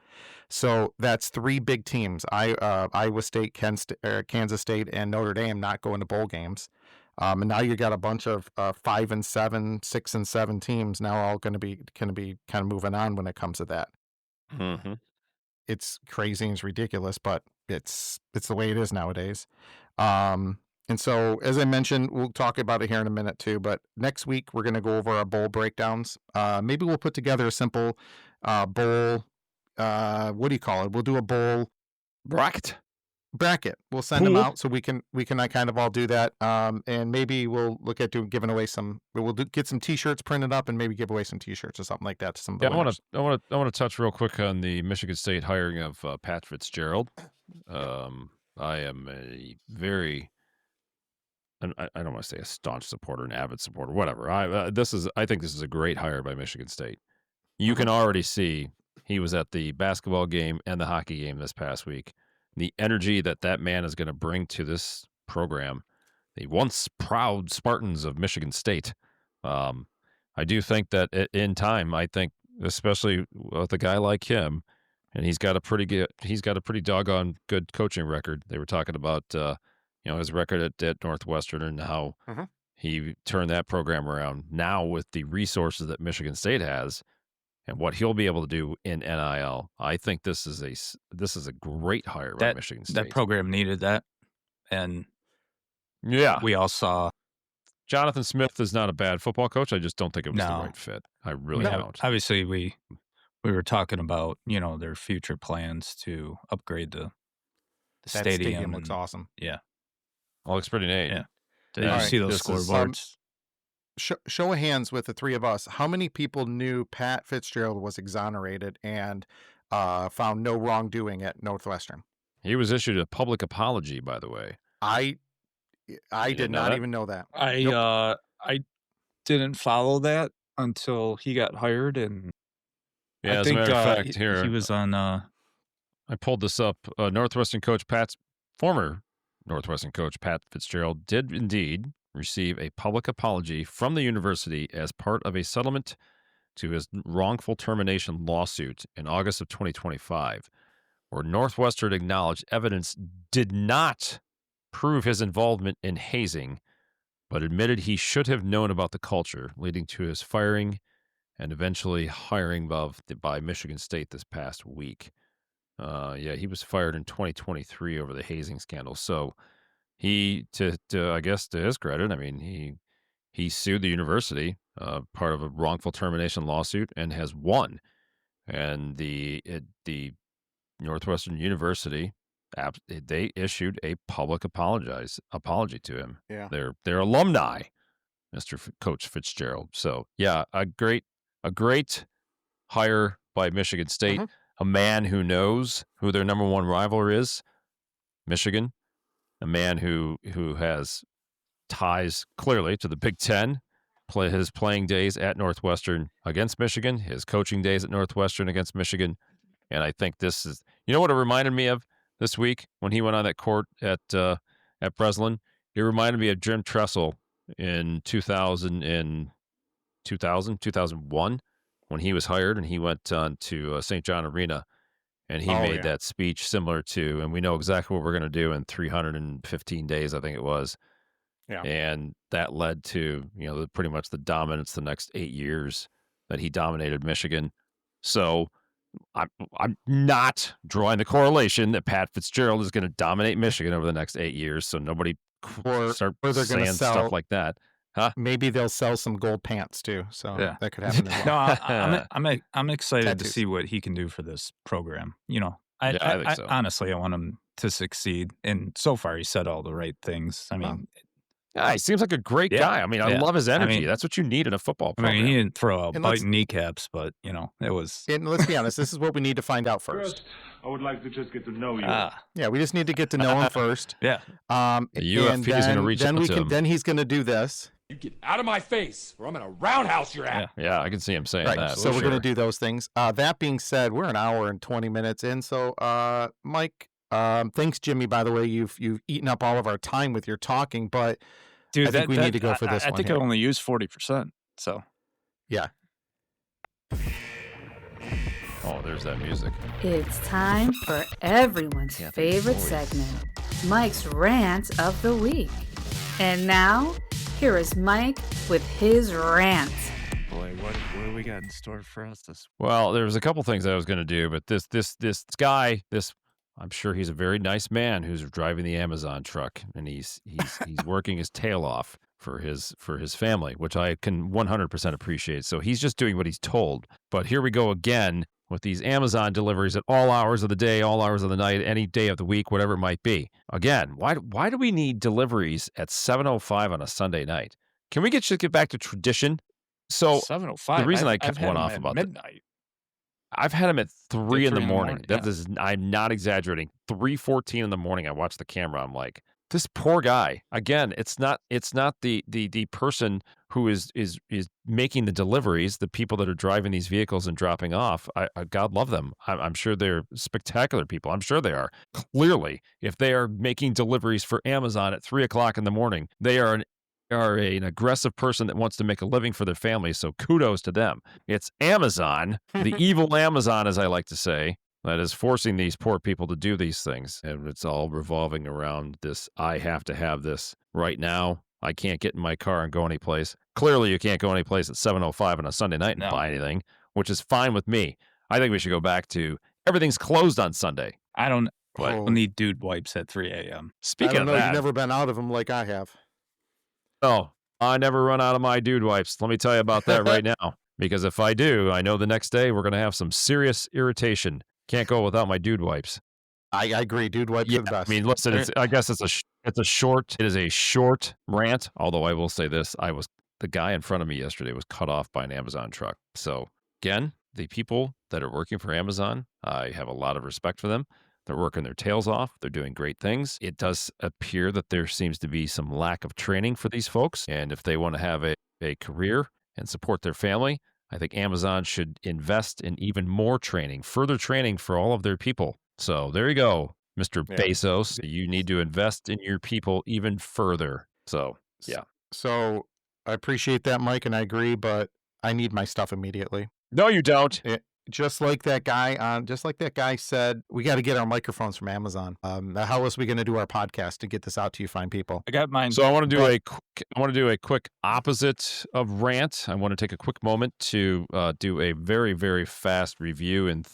[SPEAKER 1] So that's 3 big teams: Iowa State, Kansas State, and Notre Dame not going to bowl games. And now you got a bunch of 5 and 7, 6 and 7 teams now all going to be kind of moving on when it comes to that.
[SPEAKER 2] Mm-hmm.
[SPEAKER 1] It's crazy and it's ridiculous, but it's the way it is nowadays. And so, as I mentioned, we'll talk about it here in a minute too. But next week we're going to go over our bowl breakdowns. Maybe we'll put together a simple bowl. What do you call it? We'll do a bowl bracket. We'll send them out so we can kind of all do that. And maybe we'll look at giving away some. We'll get some T-shirts printed up and maybe give away some T-shirts or something like that to some of the winners.
[SPEAKER 2] I want to touch real quick on the Michigan State hiring of Pat Fitzgerald. I am a very, I don't want to say a staunch supporter, an avid supporter, whatever. I think this is a great hire by Michigan State. You can already see he was at the basketball game and the hockey game this past week. The energy that man is going to bring to this program, the once proud Spartans of Michigan State. I do think that in time, I think especially with a guy like him, and he's got a pretty doggone good coaching record. They were talking about his record at Northwestern and how he turned that program around. Now with the resources that Michigan State has, and what he'll be able to do in NIL, I think this is a great hire by Michigan State.
[SPEAKER 3] That program needed that, and
[SPEAKER 2] yeah,
[SPEAKER 3] we all saw.
[SPEAKER 2] Jonathan Smith is not a bad football coach. I just don't think it was the right fit. I really don't.
[SPEAKER 3] Obviously, we were talking about their future plans to upgrade the
[SPEAKER 1] that
[SPEAKER 3] stadium.
[SPEAKER 1] Looks awesome.
[SPEAKER 3] Yeah,
[SPEAKER 2] looks pretty neat.
[SPEAKER 3] Yeah, did you see those scoreboards?
[SPEAKER 1] Show of hands with the 3 of us. How many people knew Pat Fitzgerald was exonerated and found no wrongdoing at Northwestern?
[SPEAKER 2] He was issued a public apology, by the way.
[SPEAKER 1] I did not even know that.
[SPEAKER 4] I didn't follow that until he got hired, and
[SPEAKER 2] yeah,
[SPEAKER 4] I think
[SPEAKER 2] as a matter of fact, here
[SPEAKER 3] he was on.
[SPEAKER 2] I pulled this up. Former Northwestern coach Pat Fitzgerald did indeed receive a public apology from the university as part of a settlement to his wrongful termination lawsuit in August of 2025, where Northwestern acknowledged evidence did not prove his involvement in hazing, but admitted he should have known about the culture, leading to his firing and eventually hiring by Michigan State this past week. He was fired in 2023 over the hazing scandal. So he, I guess to his credit, I mean, he sued the university, part of a wrongful termination lawsuit, and has won. And the Northwestern University, they issued a public apology to him.
[SPEAKER 1] Yeah,
[SPEAKER 2] they're alumni, Mr. Coach Fitzgerald. So yeah, a great hire by Michigan State. A man who knows who their number one rival is, Michigan. A man who has ties clearly to the Big Ten. His playing days at Northwestern against Michigan, his coaching days at Northwestern against Michigan. And I think this is, what it reminded me of this week when he went on that court at Breslin? It reminded me of Jim Tressel in 2001 when he was hired and he went on to St. John Arena and he made that speech similar to, and we know exactly what we're going to do in 315 days, I think it was. Yeah. And that led to, pretty much the dominance the next 8 years that he dominated Michigan. So I'm not drawing the correlation that Pat Fitzgerald is going to dominate Michigan over the next 8 years. So nobody start saying stuff like that. Huh?
[SPEAKER 1] Maybe they'll sell some gold pants too. So that could happen as well.
[SPEAKER 3] No, I'm excited to see what he can do for this program. I think so. Honestly, I want him to succeed. And so far, he said all the right things. I mean,
[SPEAKER 2] he seems like a great guy. I mean, I love his energy. That's what you need in a football program.
[SPEAKER 3] I mean, he didn't throw a bite in kneecaps, but, it was...
[SPEAKER 1] And let's be honest, this is what we need to find out first.
[SPEAKER 5] I would like to just get to know you.
[SPEAKER 1] Yeah, we just need to get to know him first.
[SPEAKER 3] Yeah.
[SPEAKER 2] The UFP is going to reach out to him.
[SPEAKER 1] Then he's going to do this.
[SPEAKER 6] You get out of my face, or I'm gonna roundhouse your ass.
[SPEAKER 2] Yeah, I can see him saying
[SPEAKER 1] Right.
[SPEAKER 2] that.
[SPEAKER 1] So
[SPEAKER 2] for
[SPEAKER 1] we're going to
[SPEAKER 2] sure.
[SPEAKER 1] do those things. That being said, we're an hour and 20 minutes in. So, Mike, thanks, Jimmy. By the way, you've eaten up all of our time with your talking, but
[SPEAKER 4] Dude,
[SPEAKER 1] I think we need to go for this
[SPEAKER 4] I
[SPEAKER 1] one
[SPEAKER 4] think
[SPEAKER 1] here.
[SPEAKER 4] I only used 40%. So
[SPEAKER 1] Yeah.
[SPEAKER 2] Oh, there's that music.
[SPEAKER 7] It's time for everyone's
[SPEAKER 2] Yeah,
[SPEAKER 7] favorite
[SPEAKER 2] voice.
[SPEAKER 7] segment, Mike's Rant of the Week. And now, here is Mike with his rant.
[SPEAKER 8] Boy, what do we got in store for us this
[SPEAKER 2] Well, there was a couple things I was going to do, but this guy, I'm sure he's a very nice man who's driving the Amazon truck, and he's working his tail off for his family, which I can 100% appreciate. So he's just doing what he's told. But here we go again with these Amazon deliveries at all hours of the day, all hours of the night, any day of the week, whatever it might be. Again, why do we need deliveries at 7:05 on a Sunday night? Can we get back to tradition? So
[SPEAKER 4] 7:05.
[SPEAKER 2] the reason I
[SPEAKER 4] I've
[SPEAKER 2] kept
[SPEAKER 4] had
[SPEAKER 2] one
[SPEAKER 4] them
[SPEAKER 2] off
[SPEAKER 4] at
[SPEAKER 2] about that.
[SPEAKER 4] midnight.
[SPEAKER 2] I've had him at 3 in the morning.
[SPEAKER 4] yeah.
[SPEAKER 2] I'm not exaggerating. 3:14 in the morning. I watch the camera. I'm like, this poor guy. Again, it's not the person who is making the deliveries, the people that are driving these vehicles and dropping off. I God love them. I'm sure they're spectacular people. I'm sure they are. Clearly, if they are making deliveries for Amazon at 3:00 in the morning, they are an aggressive person that wants to make a living for their family, so kudos to them. It's Amazon, the evil Amazon, as I like to say, that is forcing these poor people to do these things. And it's all revolving around this, I have to have this right now. I can't get in my car and go anyplace. Clearly, you can't go anyplace at 7:05 on a Sunday night and
[SPEAKER 4] No.
[SPEAKER 2] buy anything, which is fine with me. I think we should go back to everything's closed on Sunday.
[SPEAKER 4] I don't
[SPEAKER 1] Oh.
[SPEAKER 4] need dude wipes at 3 a.m.
[SPEAKER 1] I
[SPEAKER 2] Speaking
[SPEAKER 1] don't
[SPEAKER 2] of
[SPEAKER 1] know.
[SPEAKER 2] that,
[SPEAKER 1] You've never been out of them like I have.
[SPEAKER 2] oh, I never run out of my dude wipes. Let me tell you about that right now. Because if I do, I know the next day we're going to have some serious irritation. Can't go without my dude wipes.
[SPEAKER 1] I agree. Dude wipes are the best.
[SPEAKER 2] I mean, listen, I guess it is a short rant. Although I will say this, the guy in front of me yesterday was cut off by an Amazon truck. So again, the people that are working for Amazon, I have a lot of respect for them. They're working their tails off. They're doing great things. It does appear that there seems to be some lack of training for these folks. And if they want to have a career and support their family, I think Amazon should invest in even more training, further training for all of their people. So there you go, Mr.
[SPEAKER 1] Yeah.
[SPEAKER 2] Bezos. You need to invest in your people even further. So, yeah.
[SPEAKER 1] So I appreciate that, Mike, and I agree, but I need my stuff immediately.
[SPEAKER 2] No, you don't.
[SPEAKER 1] Just like that guy said, we got to get our microphones from Amazon. How else are we going to do our podcast to get this out to you fine people?
[SPEAKER 4] I got mine.
[SPEAKER 2] So I want to do a quick opposite of rant. I want to take a quick moment to do a very, very fast review and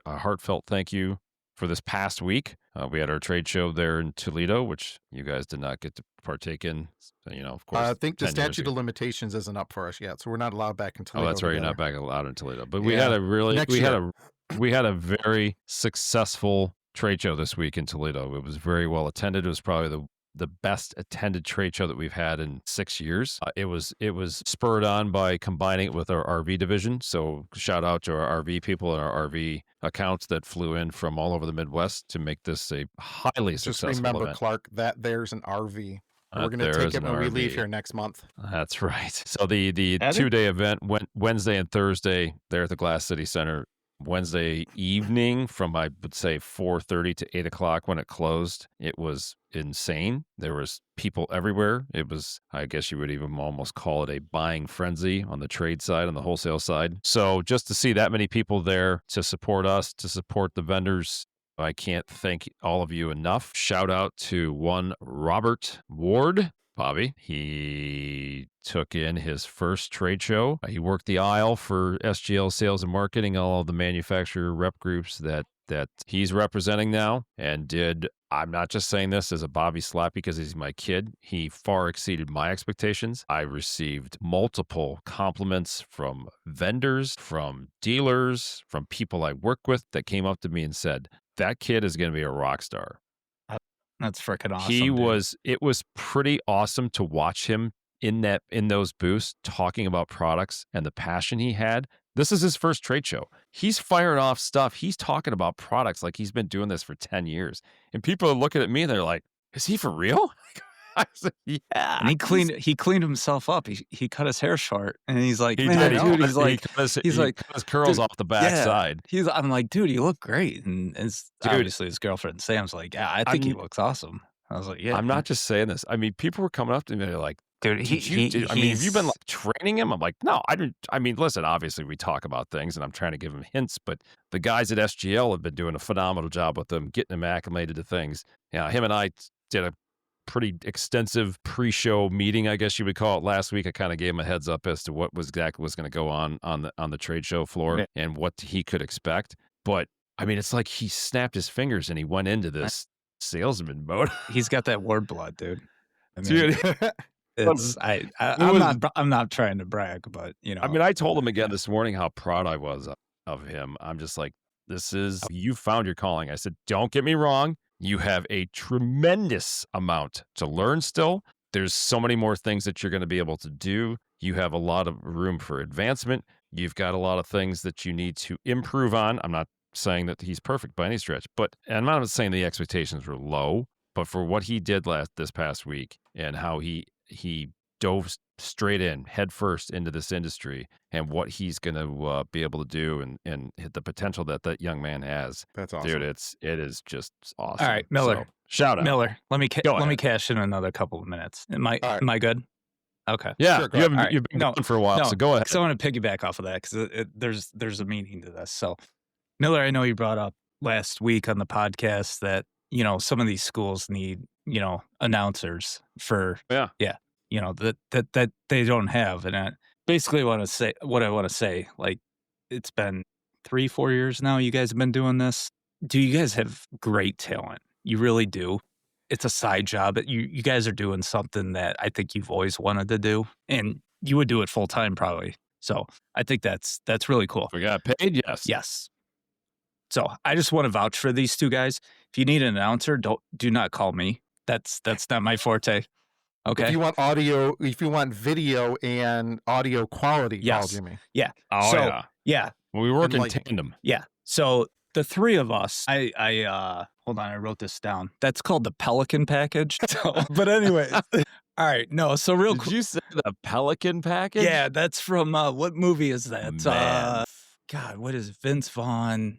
[SPEAKER 2] a heartfelt thank you for this past week. We had our trade show there in Toledo, which you guys did not get to partake in. Of course.
[SPEAKER 1] I think the
[SPEAKER 2] 10 years
[SPEAKER 1] statute
[SPEAKER 2] ago.
[SPEAKER 1] of limitations isn't up for us yet, so we're not allowed back in Toledo.
[SPEAKER 2] Oh, that's right. You're not
[SPEAKER 1] together.
[SPEAKER 2] back allowed in Toledo. But we
[SPEAKER 1] Yeah.
[SPEAKER 2] had a really
[SPEAKER 1] Next
[SPEAKER 2] we had
[SPEAKER 1] year.
[SPEAKER 2] a very successful trade show this week in Toledo. It was very well attended. It was probably the best attended trade show that we've had in 6 years. It was spurred on by combining it with our RV division. So shout out to our RV people and our RV accounts that flew in from all over the Midwest to make this a highly
[SPEAKER 1] Just
[SPEAKER 2] successful
[SPEAKER 1] remember,
[SPEAKER 2] event.
[SPEAKER 1] Clark, that there's an RV. We're going to
[SPEAKER 2] There
[SPEAKER 1] take
[SPEAKER 2] is
[SPEAKER 1] it
[SPEAKER 2] an
[SPEAKER 1] when we leave
[SPEAKER 2] RV.
[SPEAKER 1] here next month.
[SPEAKER 2] That's right. So the
[SPEAKER 4] Had it?
[SPEAKER 2] 2-day event went Wednesday and Thursday there at the Glass City Center. Wednesday evening from, I would say, 4:30 to 8 o'clock when it closed. It was insane. There was people everywhere. It was, I guess you would even almost call it a buying frenzy on the trade side, on the wholesale side. So just to see that many people there to support us, to support the vendors, I can't thank all of you enough. Shout out to one Robert Ward. Bobby, he took in his first trade show. He worked the aisle for SGL Sales and Marketing, all of the manufacturer rep groups that he's representing now, and I'm not just saying this as a Bobby slap because he's my kid. He far exceeded my expectations. I received multiple compliments from vendors, from dealers, from people I work with that came up to me and said, that kid is going to be a rock star.
[SPEAKER 4] That's freaking awesome.
[SPEAKER 2] It was pretty awesome to watch him in those booths talking about products and the passion he had. This is his first trade show. He's firing off stuff. He's talking about products like he's been doing this for 10 years. And people are looking at me and they're like, is he for real? I said, yeah.
[SPEAKER 3] And he cleaned himself up. He cut his hair short, and he's like,
[SPEAKER 2] He
[SPEAKER 3] man,
[SPEAKER 2] did.
[SPEAKER 3] dude,
[SPEAKER 2] He
[SPEAKER 3] he's like,
[SPEAKER 2] cut his curls
[SPEAKER 3] dude,
[SPEAKER 2] off the backside.
[SPEAKER 3] Yeah. I'm like, dude, you look great. And
[SPEAKER 2] Dude,
[SPEAKER 3] obviously his girlfriend Sam's like, yeah, I think he looks awesome. I was like, yeah.
[SPEAKER 2] I'm not just saying this. I mean, people were coming up to me, they're like,
[SPEAKER 3] dude,
[SPEAKER 2] have you been like training him? I'm like, no, I didn't. I mean, listen, obviously we talk about things and I'm trying to give him hints, but the guys at SGL have been doing a phenomenal job with him, getting him acclimated to things. Yeah, him and I did a pretty extensive pre-show meeting, I guess you would call it, last week. I kind of gave him a heads up as to what was exactly was going to go on the trade show floor and what he could expect. But I mean, it's like he snapped his fingers and he went into this salesman mode.
[SPEAKER 3] He's got that word blood, dude. I mean,
[SPEAKER 2] Dude.
[SPEAKER 3] I'm not trying to brag, but you know.
[SPEAKER 2] I mean, I told him again this morning how proud I was of him. I'm just like, you found your calling. I said, don't get me wrong. You have a tremendous amount to learn still. There's so many more things that you're going to be able to do. You have a lot of room for advancement. You've got a lot of things that you need to improve on. I'm not saying that he's perfect by any stretch, but I'm not saying the expectations were low, but for what he did this past week and how he dove straight in head first into this industry and what he's going to be able to do and hit the potential that young man has.
[SPEAKER 1] That's awesome.
[SPEAKER 2] Dude, it is just awesome.
[SPEAKER 3] All right, Miller.
[SPEAKER 2] So, shout out.
[SPEAKER 3] Miller, let me cash in another couple of minutes. Am I good? Okay.
[SPEAKER 2] Yeah,
[SPEAKER 3] sure,
[SPEAKER 2] you've been gone for a while, so go ahead.
[SPEAKER 3] So I want to piggyback off of that because there's a meaning to this. So, Miller, I know you brought up last week on the podcast that, you know, some of these schools need, you know, announcers for, you know, that they don't have. And I basically what I want to say, like, it's been 3-4 years now you guys have been doing this. Do you guys have great talent? You really do. It's a side job. You guys are doing something that I think you've always wanted to do, and you would do it full time probably. So I think that's really cool.
[SPEAKER 2] We got paid, yes.
[SPEAKER 3] Yes. So I just want to vouch for these two guys. If you need an announcer, do not call me. That's not my forte. Okay.
[SPEAKER 1] If you want video and audio quality, call Jimmy.
[SPEAKER 3] Yeah.
[SPEAKER 2] Oh,
[SPEAKER 3] yeah.
[SPEAKER 2] Well, we work in tandem.
[SPEAKER 3] Yeah. So the three of us, I hold on, I wrote this down. That's called the Pelican package. But anyway, all right. No, so real quick.
[SPEAKER 2] Did you say the Pelican package?
[SPEAKER 3] Yeah, that's from what movie is that?
[SPEAKER 2] Man.
[SPEAKER 3] God, what is Vince Vaughn?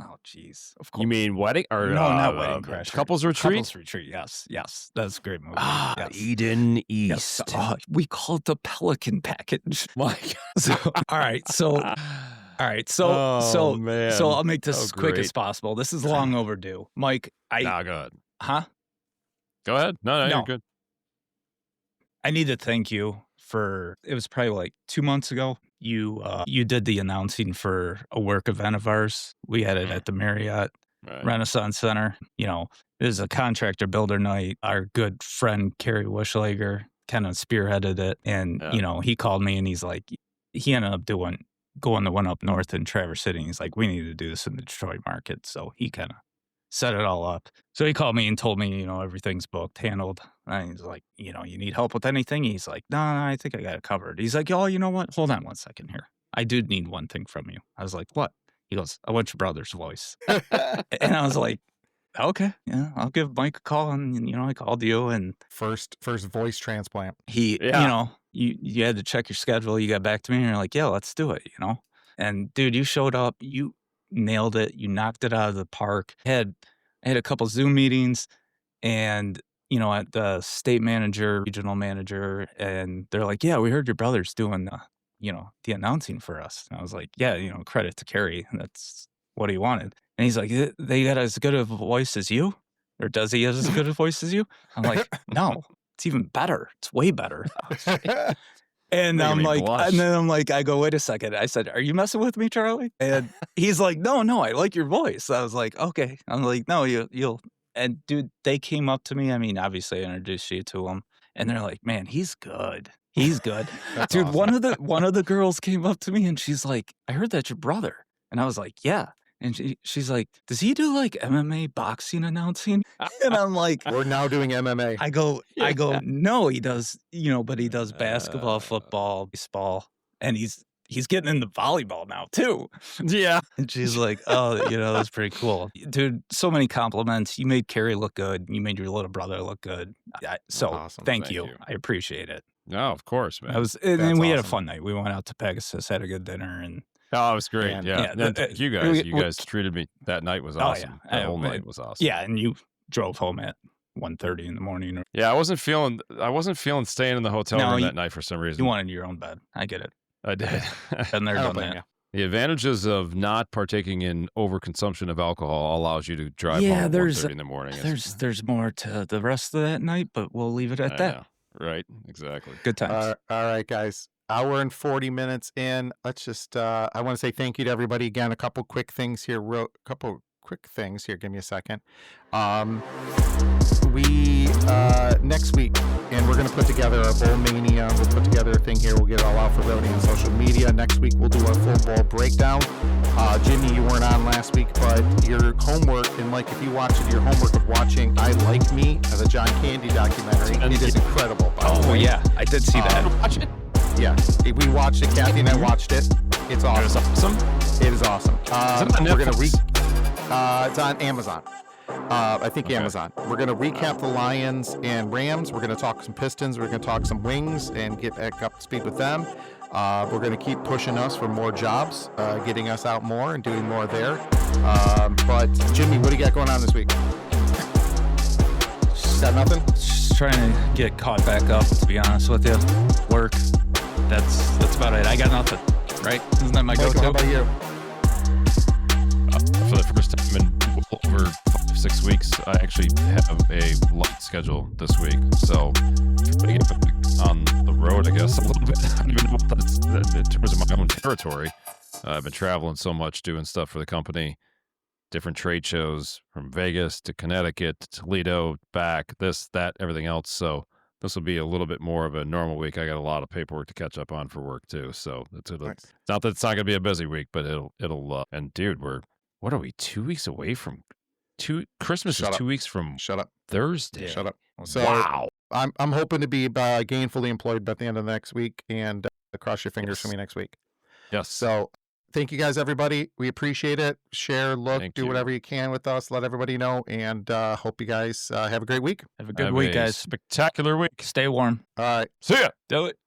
[SPEAKER 3] Oh, jeez. Of course.
[SPEAKER 2] You mean Wedding? Or,
[SPEAKER 3] no, not Wedding Crashers.
[SPEAKER 2] Couples Retreat?
[SPEAKER 3] Couples Retreat, yes. That's a great movie. Yes.
[SPEAKER 2] Eden East.
[SPEAKER 3] Yes. We call it the Pelican package.
[SPEAKER 2] My God.
[SPEAKER 3] All right, so
[SPEAKER 2] man.
[SPEAKER 3] So I'll make this as quick as possible. This is long overdue. Mike,
[SPEAKER 2] go ahead.
[SPEAKER 3] Huh?
[SPEAKER 2] Go ahead. No, you're good.
[SPEAKER 3] I need to thank you for, it was probably like 2 months ago. You did the announcing for a work event of ours. We had it at the Marriott Renaissance Center. You know, it was a contractor builder night. Our good friend, Kerry Wischlager, kind of spearheaded it. And, you know, he called me and he's like, he ended up going the one up north in Traverse City. And he's like, we need to do this in the Detroit market. So he kind of set it all up. So he called me and told me, you know, everything's booked, handled. And he's like, you know, you need help with anything? He's like, no, I think I got it covered. He's like, oh, you know what? Hold on 1 second here. I do need one thing from you. I was like, what? He goes, I want your brother's voice. And I was like, okay, yeah, I'll give Mike a call. And, you know, I called you and
[SPEAKER 1] first voice transplant.
[SPEAKER 3] You know, you had to check your schedule. You got back to me and you're like, yeah, let's do it, you know? And dude, you showed up, you nailed it. You knocked it out of the park. I had a couple Zoom meetings and, you know, at the state manager, regional manager, and they're like, yeah, we heard your brother's doing the announcing for us. And I was like, yeah, you know, credit to Kerry. That's what he wanted. And he's like, they got as good of a voice as you? Or does he have as good a voice as you? I'm like, no, it's even better. It's way better. And I'm like, I go, wait a second. I said, are you messing with me, Charlie? And he's like, no, I like your voice. I was like, okay. I'm like, no, you'll. And dude, they came up to me. I mean, obviously I introduced you to him and they're like, man, he's good. He's good. Dude, awesome. one of the girls came up to me and she's like, I heard that's your brother. And I was like, yeah. And she's like, does he do like MMA boxing announcing? And I'm like,
[SPEAKER 1] we're now doing MMA.
[SPEAKER 3] I go, no, he does, you know, but he does basketball, football, baseball. And he's getting into volleyball now too.
[SPEAKER 2] Yeah.
[SPEAKER 3] And she's like, oh, that's pretty cool. Dude, so many compliments. You made Carrie look good. You made your little brother look good. So
[SPEAKER 1] Awesome.
[SPEAKER 3] thank you. I appreciate it.
[SPEAKER 2] No, of course, man.
[SPEAKER 3] And we had a
[SPEAKER 1] awesome.
[SPEAKER 3] fun night. We went out to Pegasus, had a good dinner, and
[SPEAKER 2] Oh, it was great.
[SPEAKER 1] And-
[SPEAKER 2] yeah.
[SPEAKER 3] yeah,
[SPEAKER 2] Thank you guys. You guys treated me. That night was awesome.
[SPEAKER 3] yeah.
[SPEAKER 2] That whole night was awesome.
[SPEAKER 3] yeah, and you drove home at 1:30 in the morning.
[SPEAKER 2] Yeah, I wasn't feeling staying in the hotel
[SPEAKER 3] No,
[SPEAKER 2] room
[SPEAKER 3] you-
[SPEAKER 2] that night for some reason.
[SPEAKER 3] You wanted your own bed. I get it.
[SPEAKER 2] I did.
[SPEAKER 3] Been there,
[SPEAKER 1] I don't
[SPEAKER 3] done
[SPEAKER 1] blame
[SPEAKER 3] that.
[SPEAKER 1] you.
[SPEAKER 2] The advantages of not partaking in overconsumption of alcohol allows you to drive home at 1:30 in the morning.
[SPEAKER 3] There's more to the rest of that night, but we'll leave it at
[SPEAKER 2] I
[SPEAKER 3] that.
[SPEAKER 2] know. Right, exactly.
[SPEAKER 3] Good times.
[SPEAKER 1] All right, guys. Hour and 40 minutes in. Let's just, I want to say thank you to everybody again. A couple quick things here. Give me a second. Next week, and we're going to put together a bowl mania. We'll put together a thing here. We'll get it all out for everybody on social media. Next week, we'll do our full bowl breakdown. Jimmy, you weren't on last week, but your homework, and like if you watch it, your homework of watching I Like Me, the John Candy documentary, it is incredible. By the way.
[SPEAKER 3] Yeah, I did see that.
[SPEAKER 2] Watch it.
[SPEAKER 1] Yeah, we watched it. Kathy and I watched it. It's awesome. It is awesome.
[SPEAKER 2] Is it on
[SPEAKER 1] We're gonna
[SPEAKER 2] Netflix?
[SPEAKER 1] it's on Amazon. I think Amazon. We're gonna recap the Lions and Rams. We're gonna talk some Pistons. We're gonna talk some Wings and get back up to speed with them. We're gonna keep pushing us for more jobs, getting us out more and doing more there. But Jimmy, what do you got going on this week? Got nothing?
[SPEAKER 3] Just trying to get caught back up, to be honest with you. Work. That's about it. I got nothing. Right? Isn't that my
[SPEAKER 1] Michael,
[SPEAKER 3] go-to?
[SPEAKER 1] how about you?
[SPEAKER 2] For the first time in over 5-6 weeks, I actually have a light schedule this week. So, on the road, I guess, a little bit. I don't even know what that's in terms of my own territory. I've been traveling so much, doing stuff for the company, different trade shows from Vegas to Connecticut to Toledo, back, this, that, everything else. So, this will be a little bit more of a normal week. I got a lot of paperwork to catch up on for work too. So it's not that it's not going to be a busy week, but it'll. And dude, what are we 2 weeks away from? Christmas
[SPEAKER 1] Shut
[SPEAKER 2] is
[SPEAKER 1] up.
[SPEAKER 2] 2 weeks from
[SPEAKER 1] Shut up.
[SPEAKER 2] Thursday.
[SPEAKER 1] Shut up. So
[SPEAKER 2] Wow.
[SPEAKER 1] I'm hoping to be gainfully employed by the end of next week, and cross your fingers for me next week.
[SPEAKER 2] Yes.
[SPEAKER 1] So thank you guys, everybody. We appreciate it. Share, look,
[SPEAKER 2] Thank
[SPEAKER 1] do
[SPEAKER 2] you.
[SPEAKER 1] whatever you can with us. Let everybody know, and hope you guys have a great week.
[SPEAKER 3] Have a good
[SPEAKER 2] Have
[SPEAKER 3] week,
[SPEAKER 2] a
[SPEAKER 3] guys.
[SPEAKER 2] spectacular week.
[SPEAKER 3] Stay warm.
[SPEAKER 1] All right.
[SPEAKER 2] See ya.
[SPEAKER 3] Do it.